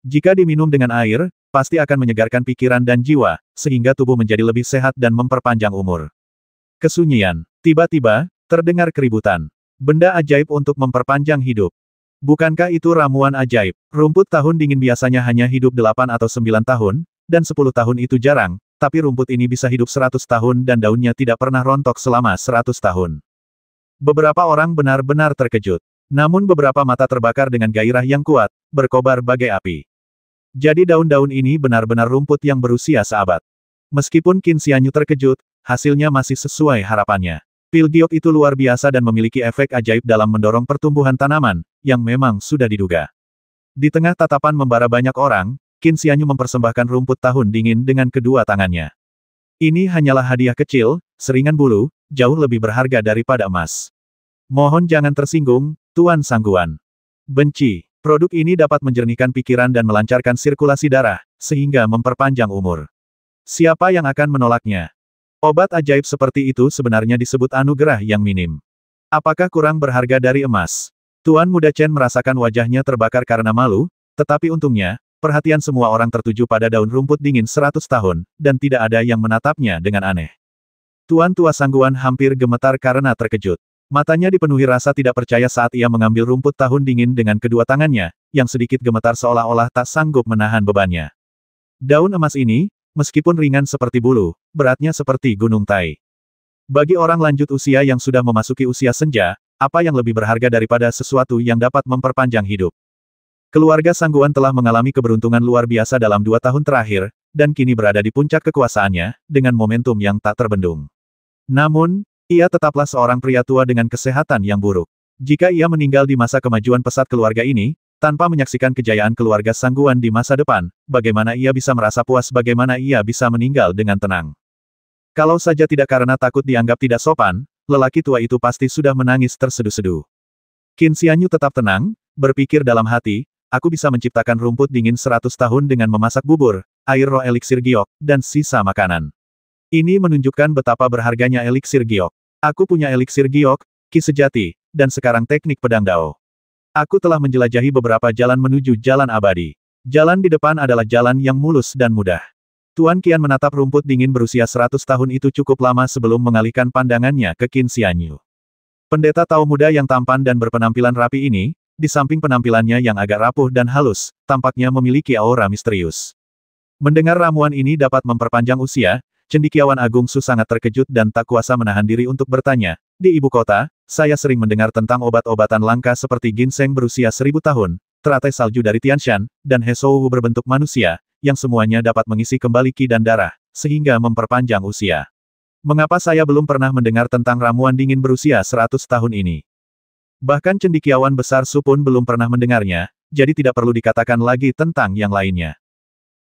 Jika diminum dengan air, pasti akan menyegarkan pikiran dan jiwa, sehingga tubuh menjadi lebih sehat dan memperpanjang umur. Kesunyian. Tiba-tiba, terdengar keributan. Benda ajaib untuk memperpanjang hidup. Bukankah itu ramuan ajaib? Rumput tahun dingin biasanya hanya hidup 8 atau 9 tahun, dan 10 tahun itu jarang, tapi rumput ini bisa hidup 100 tahun dan daunnya tidak pernah rontok selama 100 tahun. Beberapa orang benar-benar terkejut. Namun beberapa mata terbakar dengan gairah yang kuat, berkobar bagai api. Jadi daun-daun ini benar-benar rumput yang berusia seabad. Meskipun Qin Xianyu terkejut, hasilnya masih sesuai harapannya. Pil giok itu luar biasa dan memiliki efek ajaib dalam mendorong pertumbuhan tanaman, yang memang sudah diduga. Di tengah tatapan membara banyak orang, Qin Xianyu mempersembahkan rumput tahun dingin dengan kedua tangannya. Ini hanyalah hadiah kecil, seringan bulu, jauh lebih berharga daripada emas. Mohon jangan tersinggung, Tuan Sangguan. Benci. Produk ini dapat menjernihkan pikiran dan melancarkan sirkulasi darah, sehingga memperpanjang umur. Siapa yang akan menolaknya? Obat ajaib seperti itu sebenarnya disebut anugerah yang minim. Apakah kurang berharga dari emas? Tuan Muda Chen merasakan wajahnya terbakar karena malu, tetapi untungnya, perhatian semua orang tertuju pada daun rumput dingin 100 tahun, dan tidak ada yang menatapnya dengan aneh. Tuan Tua Sangguan hampir gemetar karena terkejut. Matanya dipenuhi rasa tidak percaya saat ia mengambil rumput tahun dingin dengan kedua tangannya, yang sedikit gemetar seolah-olah tak sanggup menahan bebannya. Daun emas ini, meskipun ringan seperti bulu, beratnya seperti gunung Tai. Bagi orang lanjut usia yang sudah memasuki usia senja, apa yang lebih berharga daripada sesuatu yang dapat memperpanjang hidup? Keluarga Sangguan telah mengalami keberuntungan luar biasa dalam 2 tahun terakhir, dan kini berada di puncak kekuasaannya, dengan momentum yang tak terbendung. Namun, ia tetaplah seorang pria tua dengan kesehatan yang buruk. Jika ia meninggal di masa kemajuan pesat keluarga ini, tanpa menyaksikan kejayaan keluarga Sangguan di masa depan, bagaimana ia bisa merasa puas, bagaimana ia bisa meninggal dengan tenang. Kalau saja tidak karena takut dianggap tidak sopan, lelaki tua itu pasti sudah menangis terseduh-seduh. Qin Xianyu tetap tenang, berpikir dalam hati, aku bisa menciptakan rumput dingin 100 tahun dengan memasak bubur, air roh eliksir giok, dan sisa makanan. Ini menunjukkan betapa berharganya eliksir giok. Aku punya eliksir giok, ki sejati, dan sekarang teknik pedang dao. Aku telah menjelajahi beberapa jalan menuju jalan abadi. Jalan di depan adalah jalan yang mulus dan mudah. Tuan Qian menatap rumput dingin berusia 100 tahun itu cukup lama sebelum mengalihkan pandangannya ke Qin Xianyu. Pendeta Tao muda yang tampan dan berpenampilan rapi ini, di samping penampilannya yang agak rapuh dan halus, tampaknya memiliki aura misterius. Mendengar ramuan ini dapat memperpanjang usia, Cendekiawan Agung Su sangat terkejut dan tak kuasa menahan diri untuk bertanya, di ibu kota, saya sering mendengar tentang obat-obatan langka seperti ginseng berusia 1000 tahun, teratai salju dari Tianshan, dan Hesou berbentuk manusia, yang semuanya dapat mengisi kembali ki dan darah, sehingga memperpanjang usia. Mengapa saya belum pernah mendengar tentang ramuan dingin berusia 100 tahun ini? Bahkan cendekiawan besar Su pun belum pernah mendengarnya, jadi tidak perlu dikatakan lagi tentang yang lainnya.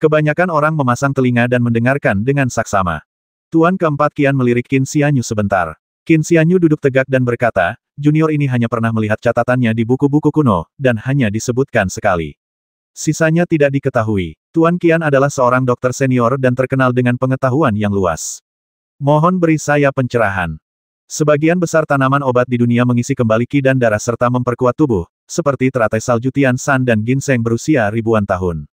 Kebanyakan orang memasang telinga dan mendengarkan dengan saksama. Tuan keempat Qian melirik Qin Xianyu sebentar. Qin Xianyu duduk tegak dan berkata, junior ini hanya pernah melihat catatannya di buku-buku kuno, dan hanya disebutkan sekali. Sisanya tidak diketahui. Tuan Qian adalah seorang dokter senior dan terkenal dengan pengetahuan yang luas. Mohon beri saya pencerahan. Sebagian besar tanaman obat di dunia mengisi kembali ki dan darah serta memperkuat tubuh, seperti teratai salju Tian Shan dan ginseng berusia ribuan tahun.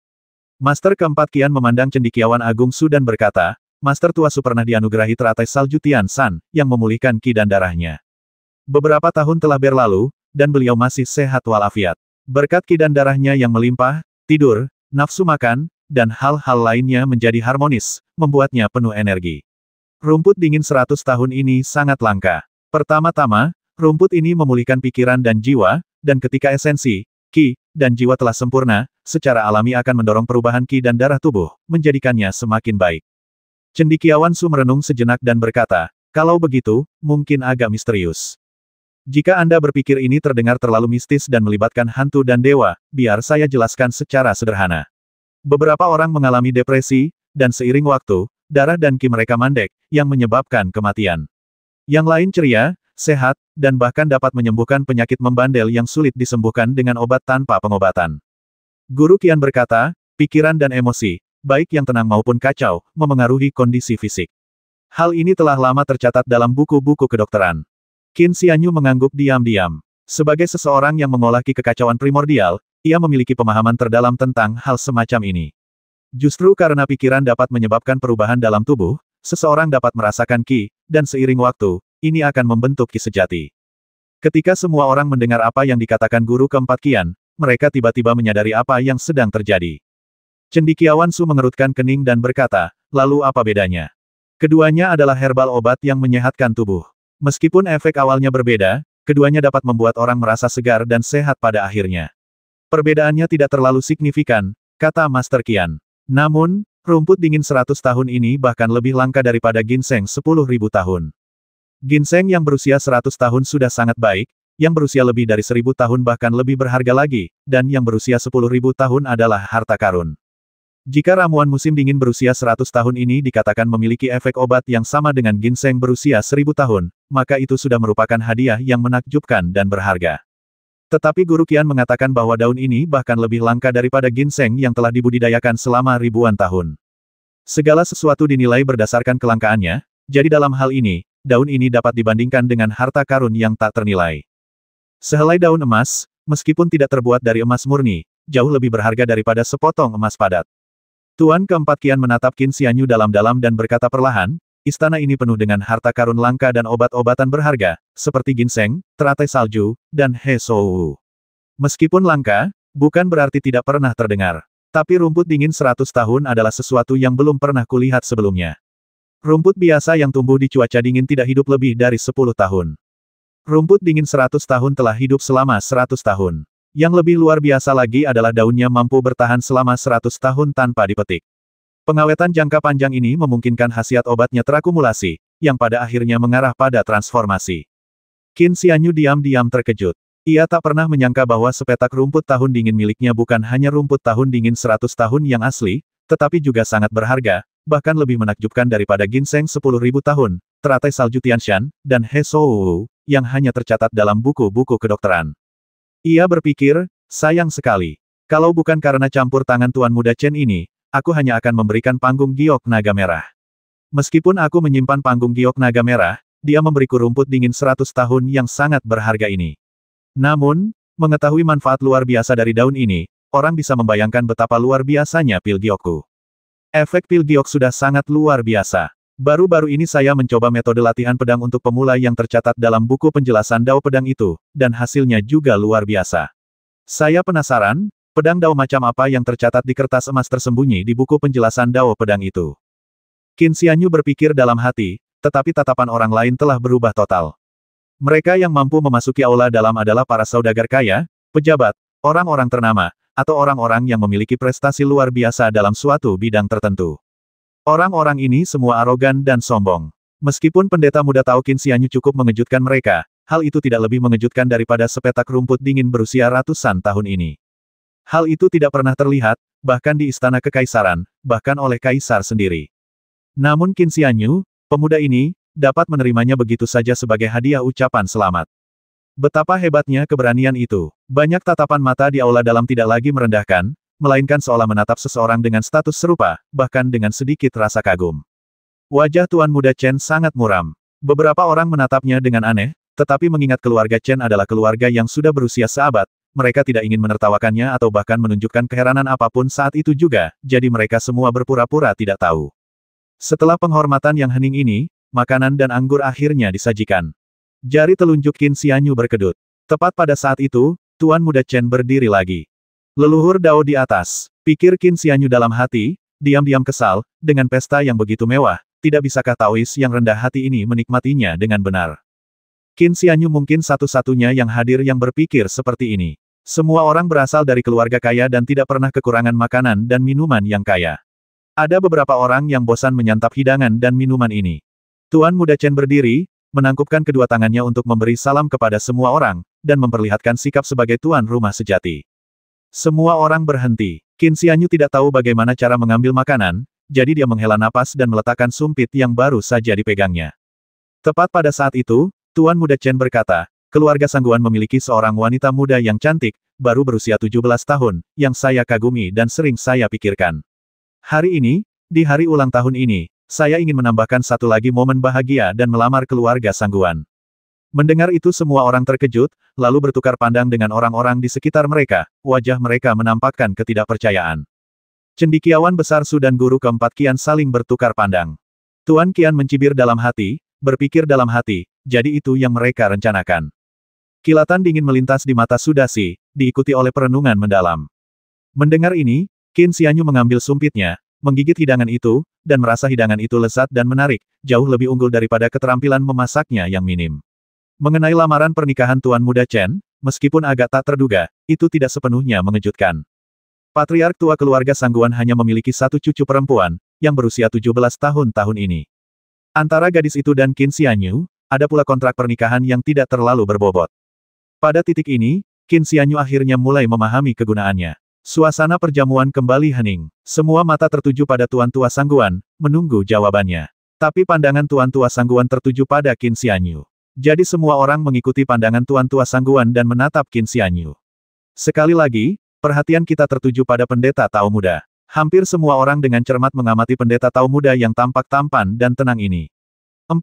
Master keempat Qian memandang cendekiawan Agung Su dan berkata, Master tua Su pernah dianugerahi teratai salju Tian Shan, yang memulihkan ki dan darahnya. Beberapa tahun telah berlalu, dan beliau masih sehat walafiat. Berkat ki dan darahnya yang melimpah, tidur, nafsu makan, dan hal-hal lainnya menjadi harmonis, membuatnya penuh energi. Rumput dingin 100 tahun ini sangat langka. Pertama-tama, rumput ini memulihkan pikiran dan jiwa, dan ketika esensi, ki, dan jiwa telah sempurna, secara alami akan mendorong perubahan ki dan darah tubuh, menjadikannya semakin baik. Cendekiawan Su merenung sejenak dan berkata, kalau begitu, mungkin agak misterius. Jika Anda berpikir ini terdengar terlalu mistis dan melibatkan hantu dan dewa, biar saya jelaskan secara sederhana. Beberapa orang mengalami depresi, dan seiring waktu, darah dan ki mereka mandek, yang menyebabkan kematian. Yang lain ceria, sehat, dan bahkan dapat menyembuhkan penyakit membandel yang sulit disembuhkan dengan obat tanpa pengobatan. Guru Qian berkata, pikiran dan emosi, baik yang tenang maupun kacau, memengaruhi kondisi fisik. Hal ini telah lama tercatat dalam buku-buku kedokteran. Qin Xianyu mengangguk diam-diam. Sebagai seseorang yang mengolah ki kekacauan primordial, ia memiliki pemahaman terdalam tentang hal semacam ini. Justru karena pikiran dapat menyebabkan perubahan dalam tubuh, seseorang dapat merasakan ki, dan seiring waktu, ini akan membentuk ki sejati. Ketika semua orang mendengar apa yang dikatakan guru keempat Qian, mereka tiba-tiba menyadari apa yang sedang terjadi. Cendekiawan Su mengerutkan kening dan berkata, lalu apa bedanya? Keduanya adalah herbal obat yang menyehatkan tubuh. Meskipun efek awalnya berbeda, keduanya dapat membuat orang merasa segar dan sehat pada akhirnya. Perbedaannya tidak terlalu signifikan, kata Master Qian. Namun, rumput dingin 100 tahun ini bahkan lebih langka daripada ginseng 10.000 tahun. Ginseng yang berusia 100 tahun sudah sangat baik, yang berusia lebih dari 1000 tahun bahkan lebih berharga lagi, dan yang berusia 10.000 tahun adalah harta karun. Jika ramuan musim dingin berusia 100 tahun ini dikatakan memiliki efek obat yang sama dengan ginseng berusia 1000 tahun, maka itu sudah merupakan hadiah yang menakjubkan dan berharga. Tetapi Guru Qian mengatakan bahwa daun ini bahkan lebih langka daripada ginseng yang telah dibudidayakan selama ribuan tahun. Segala sesuatu dinilai berdasarkan kelangkaannya, jadi dalam hal ini, daun ini dapat dibandingkan dengan harta karun yang tak ternilai. Sehelai daun emas, meskipun tidak terbuat dari emas murni, jauh lebih berharga daripada sepotong emas padat. Tuan keempat Qian menatap Qin Xianyu dalam-dalam dan berkata perlahan, istana ini penuh dengan harta karun langka dan obat-obatan berharga, seperti ginseng, teratai salju, dan he shou. Meskipun langka, bukan berarti tidak pernah terdengar. Tapi rumput dingin 100 tahun adalah sesuatu yang belum pernah kulihat sebelumnya. Rumput biasa yang tumbuh di cuaca dingin tidak hidup lebih dari 10 tahun. Rumput dingin 100 tahun telah hidup selama 100 tahun. Yang lebih luar biasa lagi adalah daunnya mampu bertahan selama 100 tahun tanpa dipetik. Pengawetan jangka panjang ini memungkinkan khasiat obatnya terakumulasi, yang pada akhirnya mengarah pada transformasi. Qin Xianyu diam-diam terkejut. Ia tak pernah menyangka bahwa sepetak rumput tahun dingin miliknya bukan hanya rumput tahun dingin 100 tahun yang asli, tetapi juga sangat berharga, bahkan lebih menakjubkan daripada ginseng 10.000 tahun, teratai salju Tianshan, dan he shou, yang hanya tercatat dalam buku-buku kedokteran. Ia berpikir, sayang sekali. Kalau bukan karena campur tangan Tuan Muda Chen ini, aku hanya akan memberikan panggung giok naga merah. Meskipun aku menyimpan panggung giok naga merah, dia memberiku rumput dingin 100 tahun yang sangat berharga ini. Namun, mengetahui manfaat luar biasa dari daun ini, orang bisa membayangkan betapa luar biasanya pil giokku. Efek pil giok sudah sangat luar biasa. Baru-baru ini saya mencoba metode latihan pedang untuk pemula yang tercatat dalam buku penjelasan Dao pedang itu, dan hasilnya juga luar biasa. Saya penasaran, pedang Dao macam apa yang tercatat di kertas emas tersembunyi di buku penjelasan Dao pedang itu. Qin Xianyu berpikir dalam hati, tetapi tatapan orang lain telah berubah total. Mereka yang mampu memasuki aula dalam adalah para saudagar kaya, pejabat, orang-orang ternama, atau orang-orang yang memiliki prestasi luar biasa dalam suatu bidang tertentu. Orang-orang ini semua arogan dan sombong. Meskipun pendeta muda Tao Qin Xianyu cukup mengejutkan mereka, hal itu tidak lebih mengejutkan daripada sepetak rumput dingin berusia ratusan tahun ini. Hal itu tidak pernah terlihat, bahkan di istana kekaisaran, bahkan oleh kaisar sendiri. Namun Qin Xianyu, pemuda ini, dapat menerimanya begitu saja sebagai hadiah ucapan selamat. Betapa hebatnya keberanian itu. Banyak tatapan mata di aula dalam tidak lagi merendahkan, melainkan seolah menatap seseorang dengan status serupa, bahkan dengan sedikit rasa kagum. Wajah Tuan Muda Chen sangat muram. Beberapa orang menatapnya dengan aneh, tetapi mengingat keluarga Chen adalah keluarga yang sudah berusia seabad, mereka tidak ingin menertawakannya atau bahkan menunjukkan keheranan apapun saat itu juga, jadi mereka semua berpura-pura tidak tahu. Setelah penghormatan yang hening ini, makanan dan anggur akhirnya disajikan. Jari telunjuk Qin Xianyu berkedut. Tepat pada saat itu, Tuan Muda Chen berdiri lagi. Leluhur Dao di atas, pikir Qin Xianyu dalam hati, diam-diam kesal, dengan pesta yang begitu mewah, tidak bisakah Taois yang rendah hati ini menikmatinya dengan benar. Qin Xianyu mungkin satu-satunya yang hadir yang berpikir seperti ini. Semua orang berasal dari keluarga kaya dan tidak pernah kekurangan makanan dan minuman yang kaya. Ada beberapa orang yang bosan menyantap hidangan dan minuman ini. Tuan Muda Chen berdiri, menangkupkan kedua tangannya untuk memberi salam kepada semua orang, dan memperlihatkan sikap sebagai tuan rumah sejati. Semua orang berhenti. Qin Xianyu tidak tahu bagaimana cara mengambil makanan, jadi dia menghela napas dan meletakkan sumpit yang baru saja dipegangnya. Tepat pada saat itu, Tuan Muda Chen berkata, keluarga Sangguan memiliki seorang wanita muda yang cantik, baru berusia 17 tahun, yang saya kagumi dan sering saya pikirkan. Hari ini, di hari ulang tahun ini, saya ingin menambahkan satu lagi momen bahagia dan melamar keluarga Sangguan. Mendengar itu semua orang terkejut, lalu bertukar pandang dengan orang-orang di sekitar mereka, wajah mereka menampakkan ketidakpercayaan. Cendekiawan besar Su dan guru keempat Qian saling bertukar pandang. Tuan Qian mencibir dalam hati, berpikir dalam hati, jadi itu yang mereka rencanakan. Kilatan dingin melintas di mata Su Daxi, diikuti oleh perenungan mendalam. Mendengar ini, Qin Xianyu mengambil sumpitnya, menggigit hidangan itu, dan merasa hidangan itu lezat dan menarik, jauh lebih unggul daripada keterampilan memasaknya yang minim. Mengenai lamaran pernikahan Tuan Muda Chen, meskipun agak tak terduga, itu tidak sepenuhnya mengejutkan. Patriark tua keluarga Sangguan hanya memiliki satu cucu perempuan, yang berusia 17 tahun ini. Antara gadis itu dan Qin Xianyu, ada pula kontrak pernikahan yang tidak terlalu berbobot. Pada titik ini, Qin Xianyu akhirnya mulai memahami kegunaannya. Suasana perjamuan kembali hening. Semua mata tertuju pada Tuan Tua Sangguan, menunggu jawabannya. Tapi pandangan Tuan Tua Sangguan tertuju pada Qin Xianyu. Jadi semua orang mengikuti pandangan Tuan Tua Sangguan dan menatap Qin Xianyu. Sekali lagi, perhatian kita tertuju pada pendeta Tao muda. Hampir semua orang dengan cermat mengamati pendeta Tao muda yang tampak tampan dan tenang ini. 40.